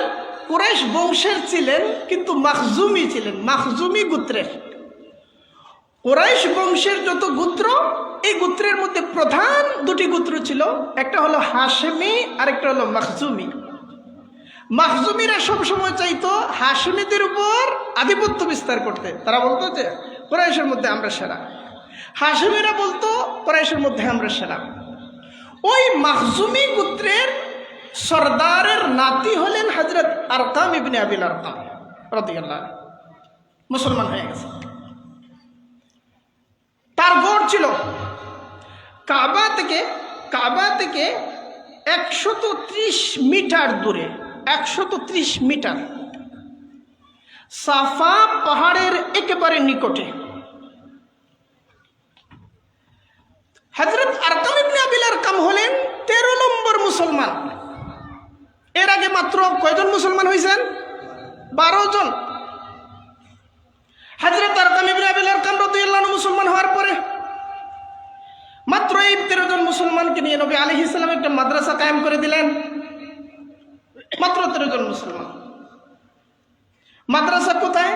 কুরাইশ বংশের ছিলেন, কিন্তু মখজুমি ছিলেন, মখজুমি গোত্রের। কুরাইশ বংশের যত গোত্র, এই গোত্রের মধ্যে প্রধান দুটি গোত্র ছিল, একটা হলো হাশেমি, আরেকটা হলো মখজুমি। মখজুমিরা সবসময় চাইতো হাশেমিদের উপর আধিপত্য বিস্তার করতে। তারা বলতো যে কুরাইশের মধ্যে আমরা সেরা। হাশেমিরা বলতো কুরাইশের মধ্যে আমরা সেরা। ওই মখজুমি গোত্রের সরদারের নাতি হলেন হযরত আরকাম ইবনে আবিল আরকাম রাদিয়াল্লাহু আনহু, মুসলমান হয়ে গেছে। তার গড় ছিল কাবা থেকে 130 মিটার দূরে, 130 মিটার, সাফা পাহাড়ের একেবারে নিকটে। হযরত আরকাম ইবনে আবিল আরকাম হলেন 13 নম্বর মুসলমান। এর আগে মাত্র কয়জন মুসলমান হয়েছেন? 12 জন। হযরত আরকাম ইবনে আবিল আরকাম রাদিয়াল্লাহু আনহু মুসলমান হওয়ার পরে মাত্র এই 13 জন মুসলমানকে নিয়ে নবী আলাইহিস সালাম একটা মাদ্রাসা কায়েম করে দিলেন। মাত্র 13 জন মুসলমান। মাদ্রাসা কোথায়?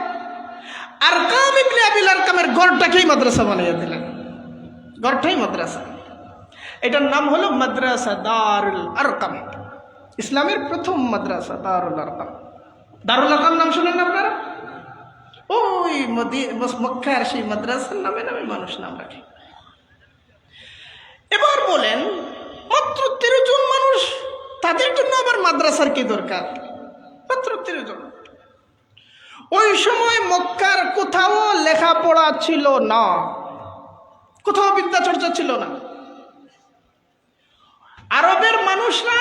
আরকাম ইবনে আবিল আরকামের গড়টাকেই মাদ্রাসা বানিয়ে দিলেন। গড়টাই মাদ্রাসা। এটার নাম হলো মাদ্রাসা দারুল আরকাম, ইসলামের প্রথম মাদ্রাসা দারুল আরকাম। দারুল আরকাম নাম শুনেন না আপনারা? ওই মক্কার সেই মাদ্রাসার নামে নামে মানুষ নাম রাখে। এবার বলেন, মাত্র 13 জন মানুষ, তাদের জন্য আবার মাদ্রাসার কি দরকার? মাত্র 13 জন। ওই সময় মক্কার কোথাও লেখাপড়া ছিল না, কোথাও বিদ্যা চর্চা ছিল না। আরবের মানুষরা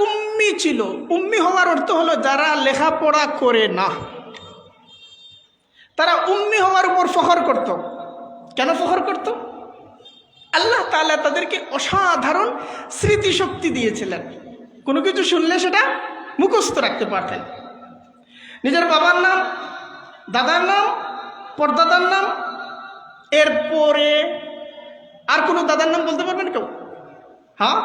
উম্মি ছিল। উম্মি হওয়ার অর্থ হলো যারা লেখাপড়া করে না। তারা উম্মি হওয়ার উপর ফখর করত। কেন ফখর করত? আল্লাহ তাআলা তাদেরকে অসাধারণ স্মৃতিশক্তি দিয়েছিলেন। কোনো কিছু শুনলে সেটা মুখস্থ রাখতে পারতেন। নিজের বাবার নাম, দাদার নাম, পরদাদার নাম, এরপরে আর কোনো দাদার নাম বলতে পারবেন কেউ? হ্যাঁ,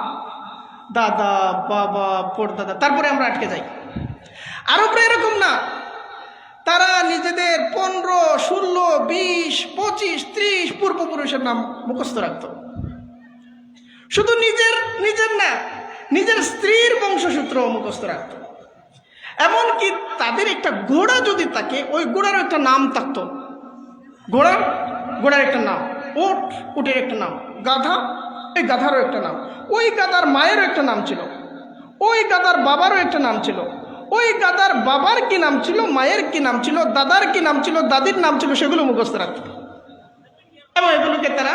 দাদা, বাবা, পরদাদা, তারপরে আমরা আটকে যাই। আরবরা এরকম না, তারা নিজেদের 15, 16, 20, 25, 30 পূর্বপুরুষের নাম মুখস্থ রাখত। শুধু নিজের না, নিজের স্ত্রীর বংশসূত্র মুখস্থ রাখত। এমনকি তাদের একটা ঘোড়া যদি থাকে, ওই ঘোড়ারও একটা নাম থাকত। ঘোড়ার একটা নাম, উটের একটা নাম, গাধা, এই গাধারও একটা নাম, ওই গাধার মায়েরও একটা নাম ছিল, ওই গাধার বাবারও একটা নাম ছিল, ওই গাধার বাবার কি নাম ছিল, মায়ের কি নাম ছিল, দাদার কি নাম ছিল, দাদির নাম ছিল, সেগুলো মুখস্থ রাখত। এবং এগুলোকে তারা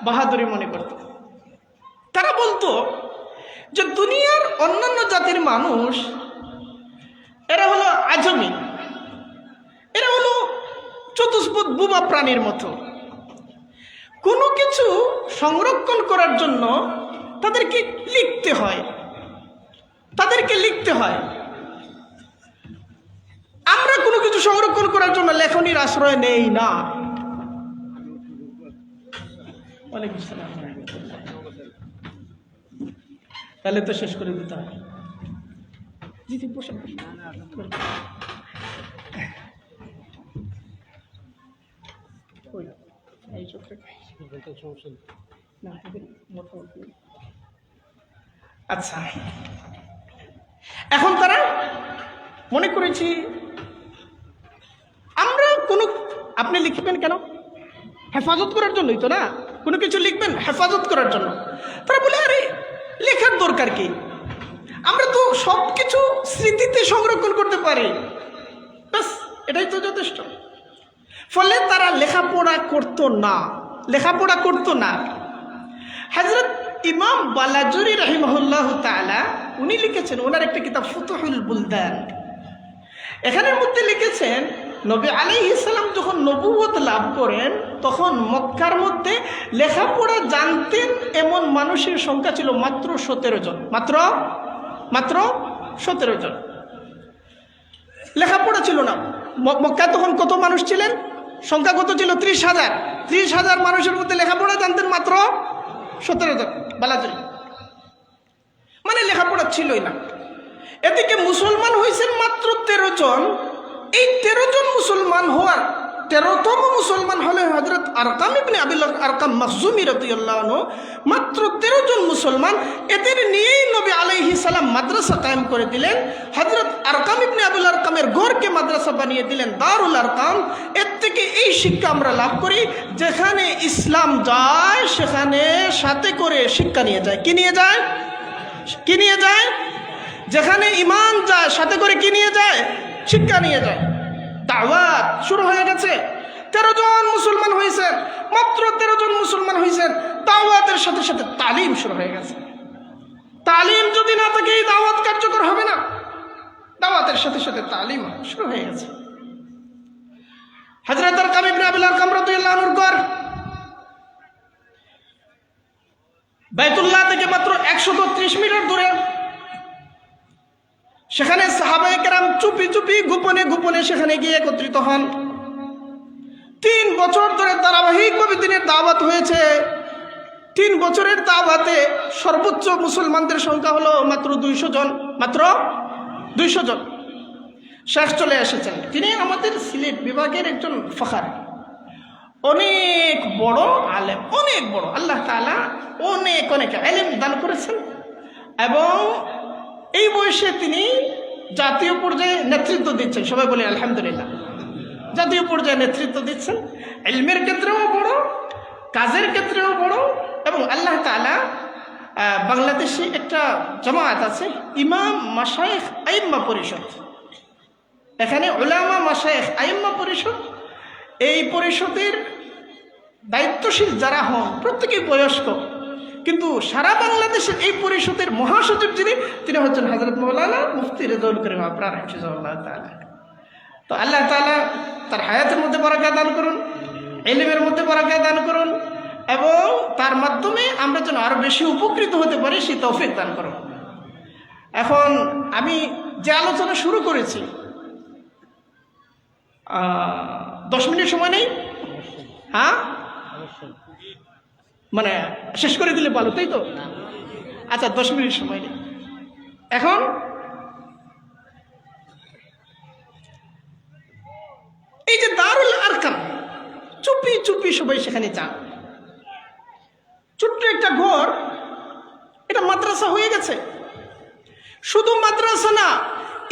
বাহাদুরি মনে করত। তারা বলতো যে দুনিয়ার অন্যান্য জাতির মানুষ, এরা হলো আজমি, এরা হলো চতুষ্পদ বুবা প্রাণীর মতো। কোনো কিছু সংরক্ষণ করার জন্য তাদেরকে লিখতে হয়, আমরা কোনো কিছু সংরক্ষণ করার জন্য লেখনির আশ্রয় নেই না। তাহলে তো শেষ করে দিতে হবে। আচ্ছা, এখন তারা মনে করেছি আমরা কোনো, আপনি লিখবেন কেন? হেফাজত করার জন্যই তো না, কোনো কিছু লিখবেন হেফাজত করার জন্য। তারা বলে আরে লেখার দরকার কি, আমরা তো সব কিছু স্মৃতিতে সংরক্ষণ করতে পারি, ব্যাস এটাই তো যথেষ্ট। ফলে তারা লেখাপড়া করতো না। হযরত ইমাম বালাজুরি রাহিমাহুল্লাহ তাআলা উনি লিখেছেন, ওনার একটা কিতাব ফুতুহুল বুলদান, এখানের মধ্যে লিখেছেন নবী আলাইহিস সালাম যখন নবুয়ত লাভ করেন তখন মক্কার মধ্যে লেখাপড়া জানতেন এমন মানুষের সংখ্যা ছিল মাত্র 17 জন, মাত্র 17 জন। লেখাপড়া ছিল না। মক্কায় তখন কত মানুষ ছিলেন? সংখ্যা কত ছিল? 30,000। 30,000 মানুষের মধ্যে লেখাপড়া জানতেন মাত্র 17 জন বালাজুরি, মানে লেখাপড়া ছিলই না। এদিকে মুসলমান হয়েছেন মাত্র 13 জন। এই 13 জন মুসলমান হওয়ার 13তম মুসলমান হলেন হযরত আরকাম ইবনে আবিল আরকাম মাখজুমি রাদিয়াল্লাহু আনহু। মাত্র 13 জন মুসলমান, এদের নিয়েই নবী আলাইহিস সালাম মাদ্রাসা কায়েম করে দিলেন। হযরত আরকাম ইবনে আবিল আরকামের ঘরকে মাদ্রাসা বানিয়ে দিলেন দারুল আরকাম। এর থেকে এই শিক্ষা আমরা লাভ করি, যেখানে ইসলাম যায় সেখানে সাথে করে শিক্ষা নিয়ে যায়। কি নিয়ে যায়? যেখানে ঈমান যায় সাথে করে কি নিয়ে যায়? শিক্ষা নিয়ে যায়। দাওয়াত শুরু হয়ে গেছে। 13 জন মুসলমান হয়েছেন, মাত্র 13 জন মুসলমান হয়েছেন, দাওয়াতের সাথে সাথে তালিম শুরু হয়ে গেছে। তালিম যদি না থাকে এই দাওয়াত কার্যকর হবে না। দাওয়াতের সাথে সাথে তালিম শুরু হয়ে গেছে। হযরত আরকাম ইবনে আবিল আরকাম রাদিয়াল্লাহু আনহুর ঘর বাইতুল্লাহ থেকে মাত্র 130 মিটার দূরে। সেখানে সাহাবায়ে কেরাম চুপি চুপি গোপনে সেখানে গিয়ে একত্রিত হন। 3 বছর ধরে ধারাবাহিকভাবে দিনের দাওয়াত হয়েছে। 3 বছরের দাওয়াতে সর্বোচ্চ মুসলমানদের সংখ্যা হলো মাত্র 200 জন, মাত্র 200 জন। শেখ চলে এসেছেন, তিনি আমাদের সিলেট বিভাগের একজন ফখর, অনেক বড় আলেম, অনেক বড়। আল্লাহ তাআলা অনেক ইলম দান করেছেন এবং এই বয়সে তিনি জাতীয় পর্যায়ে নেতৃত্ব দিচ্ছেন। সবাই বলে আলহামদুলিল্লাহ। জাতীয় পর্যায়ে নেতৃত্ব দিচ্ছেন, ইলমের ক্ষেত্রেও বড়, কাজের ক্ষেত্রেও বড়। এবং আল্লাহ তাআলা বাংলাদেশে একটা জামায়াত আছে, ইমাম মাশায়েখ আইম্মা পরিষদ। এখানে উলামা মাশায়েখ আইম্মা পরিষদ, এই পরিষদের দায়িত্বশীল যারা হন প্রত্যেকেই বয়স্ক, কিন্তু সারা বাংলাদেশের এই পরিষদের মহাসচিব তিনি হচ্ছেন হযরত মাওলানা মুফতি রেজাউল করিম আবরার হাফিজাহুল্লাহ তাআলা। তো আল্লাহ তাআলা তার হায়াতের মধ্যে বরকত দান করুন, ইলমের মধ্যে বরকত দান করুন এবং তার মাধ্যমে আমরা যেন আরো বেশি উপকৃত হতে পারি সেই তৌফিক দান করুন। এখন আমি যে আলোচনা শুরু করেছি, 10 মিনিট সময় নেই? হ্যাঁ, মানে শেষ করে দিলে ভালো, তাই তো? আচ্ছা, 10 মিনিট সময় নেই। এখন এই যে দারুল আরকাম, চুপি চুপি সবাই সেখানে যান। ছোট্ট একটা ঘর, এটা মাদ্রাসা হয়ে গেছে। শুধু মাদ্রাসা না,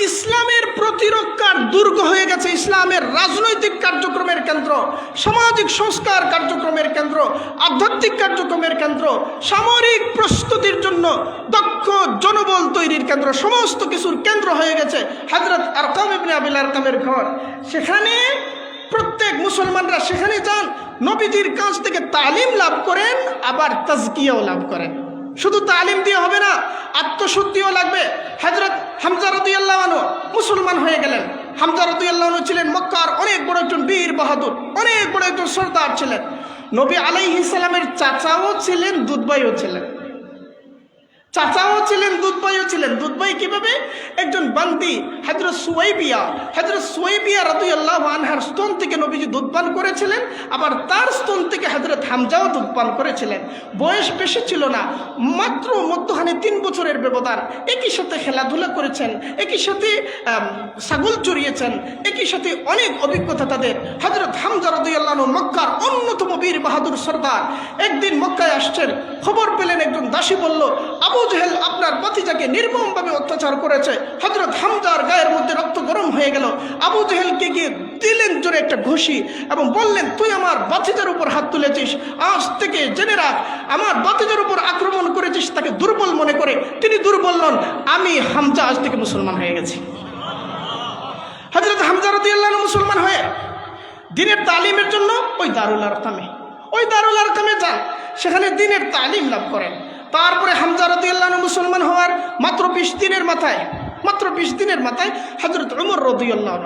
ইসলামের প্রতিরক্ষার দুর্গ হয়ে গেছে, ইসলামের রাজনৈতিক কার্যক্রমের কেন্দ্র, সামাজিক সংস্কার কার্যক্রমের কেন্দ্র, আধ্যাত্মিক কার্যক্রমের কেন্দ্র, সামরিক প্রস্তুতির জন্য দক্ষ জনবল তৈরির কেন্দ্র, সমস্ত কিছুর কেন্দ্র হয়ে গেছে হযরত আরকাম ইবনে আবিল আরকামের ঘর। সেখানে প্রত্যেক মুসলমানরা সেখানে যান, নবীজির কাছ থেকে তালিম লাভ করেন, আবার তাজকিয়াও লাভ করেন। শুধু তালিম দিয়ে হবে না, আত্মশুদ্ধিও লাগবে। হযরত হামজা রাদিয়াল্লাহু আনহু মুসলমান হয়ে গেলেন। হামজা রাদিয়াল্লাহু আনহু ছিলেন মক্কার অনেক বড় একজন বীর বাহাদুর, অনেক বড় একজন সর্দার ছিলেন। নবী আলাইহিস সালামের চাচাও ছিলেন, দুধভাইও ছিলেন। চাচাও ছিলেন, দুধভাইও ছিলেন। দুধভাই কিভাবে? একজন বান্দি হযরত সুয়াইবিয়া রাদিয়াল্লাহু আনহার স্তন থেকে নবীজি দুধ পান করেছিলেন, আবার তার স্তন থেকে হযরত হামজাও দুধ পান করেছিলেন। বয়স বেশি ছিল না, মাত্র মধ্যখানে 3 বছরের ব্যবধান। একই সাথে খেলাধুলা করেছেন, একই সাথে ছাগল চড়িয়েছেন, একই সাথে অনেক অভিজ্ঞতা তাদের। হযরত হামজা রাদিয়াল্লাহু আনহু মক্কার অন্যতম বীর বাহাদুর সর্দার। একদিন মক্কায় আসছেন, খবর পেলেন একজন দাসী বলল, আবু জেহেল আপনার ভাতিজাকে নির্মমভাবে অত্যাচার করেছে। হযরত হামজার গায়ের মধ্যে রক্ত গরম হয়ে গেল। আবু জেহেলকে গিয়ে দিলেন জোরে একটা ঘুষি এবং বললেন, তুই আমার ভাতিজার উপর হাত তুলেছিস, আজ থেকে জেনে রাখ, আমার ভাতিজার উপর আক্রমণ করেছিস তাকে দুর্বল মনে করে। তিনি দুর্বল নন, আমি হামজা আজ থেকে মুসলমান হয়ে গেছি। হযরত হামজা রাদিয়াল্লাহু আনহু মুসলমান হয়ে দ্বীনের তালিমের জন্য ওই দারুল আরকামে যান, সেখানে দ্বীনের তালিম লাভ করেন। তারপরে হামজা রাদিয়াল্লাহু আনহু মুসলমান হওয়ার মাত্র 20 দিনের মাথায় হযরত ওমর রাদিয়াল্লাহু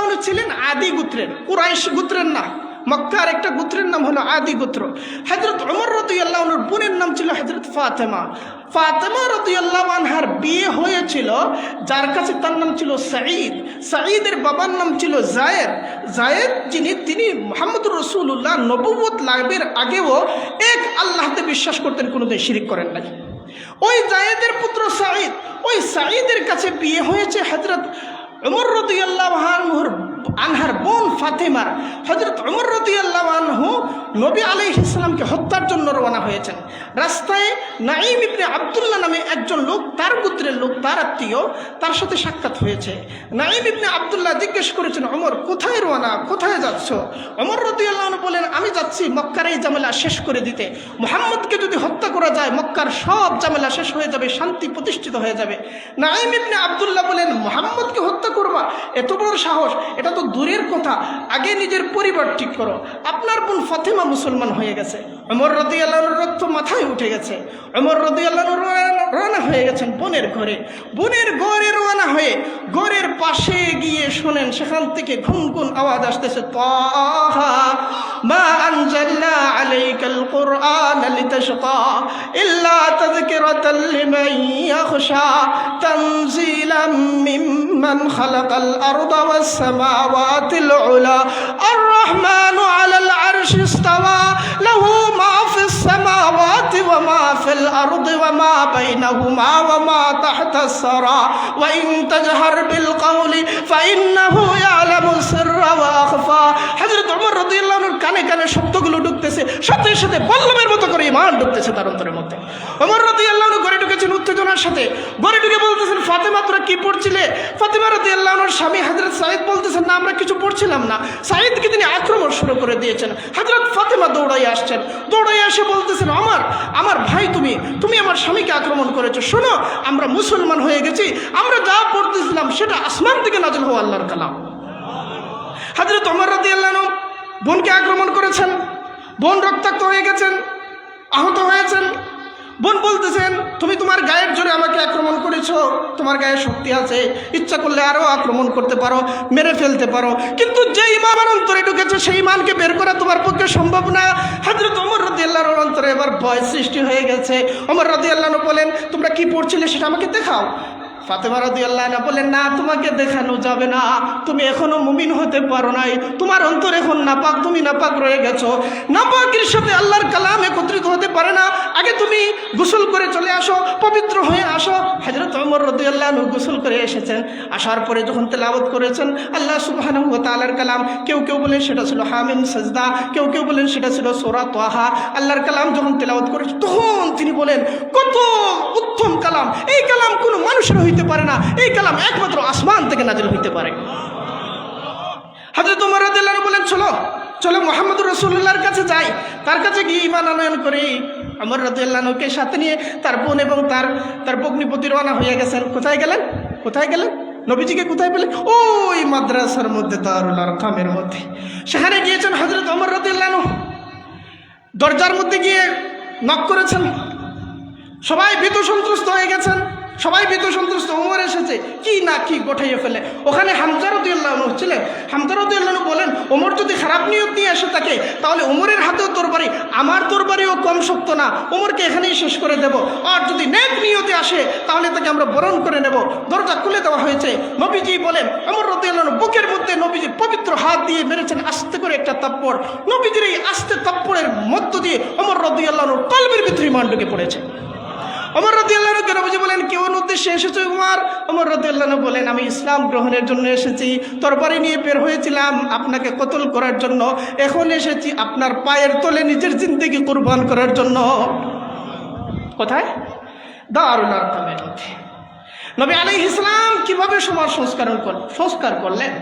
আনহু ছিলেন আদি গোত্রের, কুরাইশ গোত্রের না, মক্কার একটা গোত্রের নাম হলো আদি গোত্র। হযরত ওমর রাদিয়াল্লাহু আনহুর বোনের নাম ছিল হযরত ফাতেমা রাদিয়াল্লাহু আনহার বিয়ে হয়েছিল যার কাছে, তার নাম ছিল সাঈদের বাবার নাম ছিল জায়েদ, তিনি মুহাম্মদুর রাসূলুল্লাহ নবুয়ত লাভের আগেও এক আল্লাহতে বিশ্বাস করতেন, কোনোদিন শিরক করেন নাই। ওই জায়েদের পুত্র ওই সাঈদের কাছে বিয়ে হয়েছে হযরত ওমর রাদিয়াল্লাহু আনহার বোন ফাতেমার। হযরত ওমর রাদিয়াল্লাহু আনহু নবী আলাইহিস সালামকে হত্যার জন্য রওনা হয়েছেন। রাস্তায় নাঈম ইবনে আব্দুল্লাহ নামে একজন লোক, তার গোত্রের লোক, তার আত্মীয়, তার সাথে সাক্ষাৎ হয়েছে। নাঈম ইবনে আব্দুল্লাহ জিজ্ঞেস করেছেন, ওমর কোথায় রওনা, কোথায় যাচ্ছ? ওমর রাদিয়াল্লাহু আনহু বলেন, আমি যাচ্ছি মক্কার এই ঝামেলা শেষ করে দিতে। মুহাম্মদকে যদি হত্যা করা যায় মক্কার সব ঝামেলা শেষ হয়ে যাবে, শান্তি প্রতিষ্ঠিত হয়ে যাবে। নাঈম ইবনে আব্দুল্লাহ বলেন, মুহাম্মদকে হত্যা করবা? এত বড় সাহস! এটা তো দূরের কথা, আগে নিজের পরিবার ঠিক করো। আপনার বোন ফাতেমা মুসলমান হয়ে গেছে। ওমর রাদিয়াল্লাহু আনহুর রক্ত মাথায় উঠে গেছে। ওমর রাদিয়াল্লাহু আনহু রওনা হয়ে গেছেন বোনের ঘরে রওনা হয়ে ঘরের পাশে গিয়ে শোনেন, সেখান থেকে ঘুনঘুন আওয়াজ আসতেছে, তাহা মা আনজালনা আলাইকাল কুরআন লিতাশকা ইল্লা তাযকিরাতাল লিমান ইয়াখশা তানজিলাম মিম্মান খালাকাল আরদা ওয়াস সামাওয়াতিল উলা আর রহমানু আলাল আরশি ইসতাওয়া লাহু মা ফিস সামাওয়াতি ওয়া মা ফিল আরদি ওয়া মা বাইনাহুমা ওয়া মা তাহতাস সারা ওয়া ইন তাজহার বিল কওলি ফাইন্নাহু ইয়ালামু সিররা ওয়া আখফা। হযরত ওমর রাদিয়াল্লাহু আনহুর কানে কানে শব্দগুলো ঢুকতেছে, সাথে সাথে বল্লমের মতো করে ঈমান ঢুকতেছে তার অন্তরের মধ্যে। ওমর রাদিয়াল্লাহু আনহু ঘরে ঢুকেছেন উত্তেজনার সাথে। ঘরে ঢুকে বলতেছেন, ফাতেমা তোমরা কি পড়ছিলে? ফাতেমা রাদিয়াল্লাহু আনহুর স্বামী হযরত সাঈদ বলতেছেন, না আমরা কিছু পড়ছিলাম না। সাঈদকে তিনি আক্রমণ শুরু করে দিয়েছেন। হযরত ফাতেমা দৌড়াইয়া আসছেন, দৌড়াইয়া এসে বলতেছেন, আমার ভাই, তুমি আমার স্বামীকে আক্রমণ করেছো। শোনো, আমরা মুসলমান হয়ে গেছি, আমরা যা পড়তেছিলাম সেটা আসমান থেকে নাযিল হওয়া আল্লাহর কালাম। হযরত ওমর রাদিয়াল্লাহু আনহু বোনকে আক্রমণ করেছেন, বোন রক্তাক্ত হয়ে গেছেন, আহত হয়েছেন। বোন বলতেছেন, তুমি তোমার গায়ের জোরে আমাকে আক্রমণ করেছো, তোমার গায়ে শক্তি আছে, ইচ্ছা করলে আরো আক্রমণ করতে পারো, মেরে ফেলতে পারো, কিন্তু যে ঈমান অন্তরে ঢুকেছে সেই ঈমানকে বের করা তোমার পক্ষে সম্ভব না। হযরত ওমর রাদিয়াল্লাহু আনহুর অন্তরে এবার ভয় সৃষ্টি হয়ে গেছে। ওমর রাদিয়াল্লাহু আনহু বলেন, তোমরা কি পড়ছিলে সেটা আমাকে দেখাও। ফাতেমা রাদিয়াল্লাহু আনহা বলেন, না, তোমাকে দেখানো যাবে না, তুমি এখনো মুমিন হতে পারো নাই, তোমার অন্তর এখন নাপাক, তুমি নাপাক রয়ে গেছো। নাপাকের সাথে আল্লাহর কালাম একত্রিত হতে পারে না, আগে তুমি গোসল করে চলে আসো, পবিত্র হয়ে আসো। হযরত ওমর রাদিয়াল্লাহু আনহু গোসল করে এসেছেন। আসার পরে যখন তেলাওয়াত করেছেন আল্লাহ সুবহানাহু ওয়া তাআলার কালাম, কেউ বলেন সেটা ছিল হামিম সাজদা, কেউ বলেন সেটা ছিল সূরা তাহা। আল্লাহর কালাম যখন তেলাওয়াত করেছেন তখন তিনি বলেন, কত উত্তম কালাম, এই কালাম কোনো মানুষের হইতে পারে না, এই কালাম একমাত্র আসমান থেকে নাজিল হইতে পারে। হযরত ওমর রাদিয়াল্লাহু আনহু বলেন, চলো মুহাম্মদুর রাসূলুল্লাহর কাছে যাই, তার কাছে গিয়ে ঈমান আনয়ন করি। ওমর রাদিয়াল্লাহু আনহুকে সাথে নিয়ে তার বোন এবং তার ভগ্নিপতি রওনা হয়ে গেছেন। কোথায় গেলেন? নবীজিকে কোথায় পেলেন? ওই মাদ্রাসার মধ্যে, দারুল আরকামের মধ্যে। সেখানে গিয়েছেন হযরত ওমর রাদিয়াল্লাহু আনহু, দরজার মধ্যে গিয়ে নক করেছেন। সবাই ভীত সন্ত্রস্ত হয়ে গেছেন। সবাই ভীত সন্ত্রস্ত, ওমর এসেছে, কি না কি গোঠাইয়ে ফেলে। ওখানে হামজা রাদিয়াল্লাহু আনহু ছিলেন। হামজা রাদিয়াল্লাহু আনহু বলেন, ওমর যদি খারাপ নিয়ত নিয়ে এসে থাকে তাহলে ওমরের হাতেও তরবারি, আমার তরবারিও কম শক্ত না, ওমরকে এখানেই শেষ করে দেব। আর যদি নেক নিয়তে আসে তাহলে তাকে আমরা বরণ করে নেব। দরজা খুলে দেওয়া হয়েছে। নবীজি বলেন, ওমর রাদিয়াল্লাহু আনহু বুকের মধ্যে নবীজির পবিত্র হাত দিয়ে মেরেছেন আস্তে করে একটা থাপ্পড়। নবীজির এই আস্তে থাপ্পড়ের মধ্য দিয়ে ওমর রাদিয়াল্লাহু আনহুর কলবের ভিতরে ঈমান ঢুকে পড়েছে। ওমর রাদিয়াল্লাহু আনহু নবীজি বলেন, কোন উদ্দেশ্যে এসেছো উমর? ওমর রাদিয়াল্লাহু আনহু বলেন, আমি ইসলাম গ্রহণের জন্য এসেছি, তরবারি নিয়ে বের হয়েছিলাম আপনাকে কতল করার জন্য, এখন এসেছি আপনার পায়ের তলে নিজের জিন্দেগি কুরবান করার জন্য। কোথায়? দারুল আরকামের মধ্যে নবী আলাইহিস সালাম কিভাবে সমাজ সংস্কার করলেন।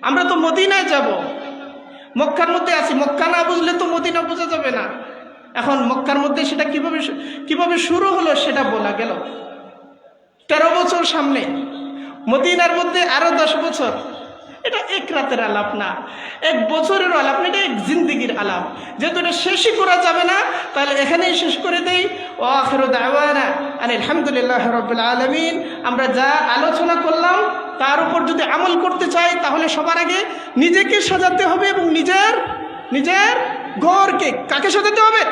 আমরা তো মদিনায় যাব, মক্কার মধ্যে আছি, মক্কা না বুঝলে তো মদিনা বোঝা যাবে না। এখন মক্কার মধ্যে সেটা কিভাবে শুরু হলো সেটা বলা গেল। 13 বছর সামনে, মদিনার মধ্যে আরো 10 বছর। এটা এক রাতের আলাপ না, এক বছরের আলাপ না, এটা এক জিন্দিগির আলাপ। যেহেতু এটা শেষই করা যাবে না, তাহলে এখানেই শেষ করে দেই। ওয়া আখিরু দাওয়ানা আনিল হামদুলিল্লাহি রাব্বিল আলামিন। আমরা যা আলোচনা করলাম তার উপর যদি আমল করতে চাই তাহলে সবার আগে নিজেকে সাজাতে হবে এবং নিজের ঘরকে, কাকে সাজাতে হবে?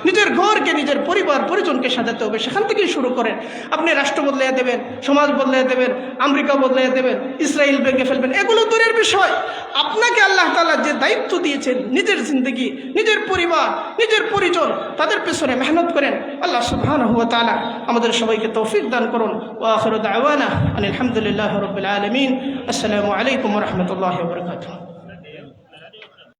নিজের ঘরকে, নিজের পরিবার পরিজনকে সাজাতে হবে। সেখান থেকেই শুরু করেন। আপনি রাষ্ট্র বদলাইয়া দেবেন, সমাজ বদলাইয়া দেবেন, আমেরিকা বদলাইয়া দেবেন, ইসরায়েল ভেঙে ফেলবেন, এগুলো দূরের বিষয়। আপনাকে আল্লাহ তাআলা যে দায়িত্ব দিয়েছেন, নিজের জিন্দগি, নিজের পরিবার, নিজের পরিজন, তাদের পেছনে মেহনত করেন। আল্লাহ সুবহানাহু ওয়া তাআলা আমাদের সবাইকে তৌফিক দান করুন। ওয়া আখিরু দাওয়ানা আনিল হামদুলিল্লাহি রাব্বিল আলামিন। আসসালামু আলাইকুম ওয়া রাহমাতুল্লাহি ওয়া বারাকাতুহু।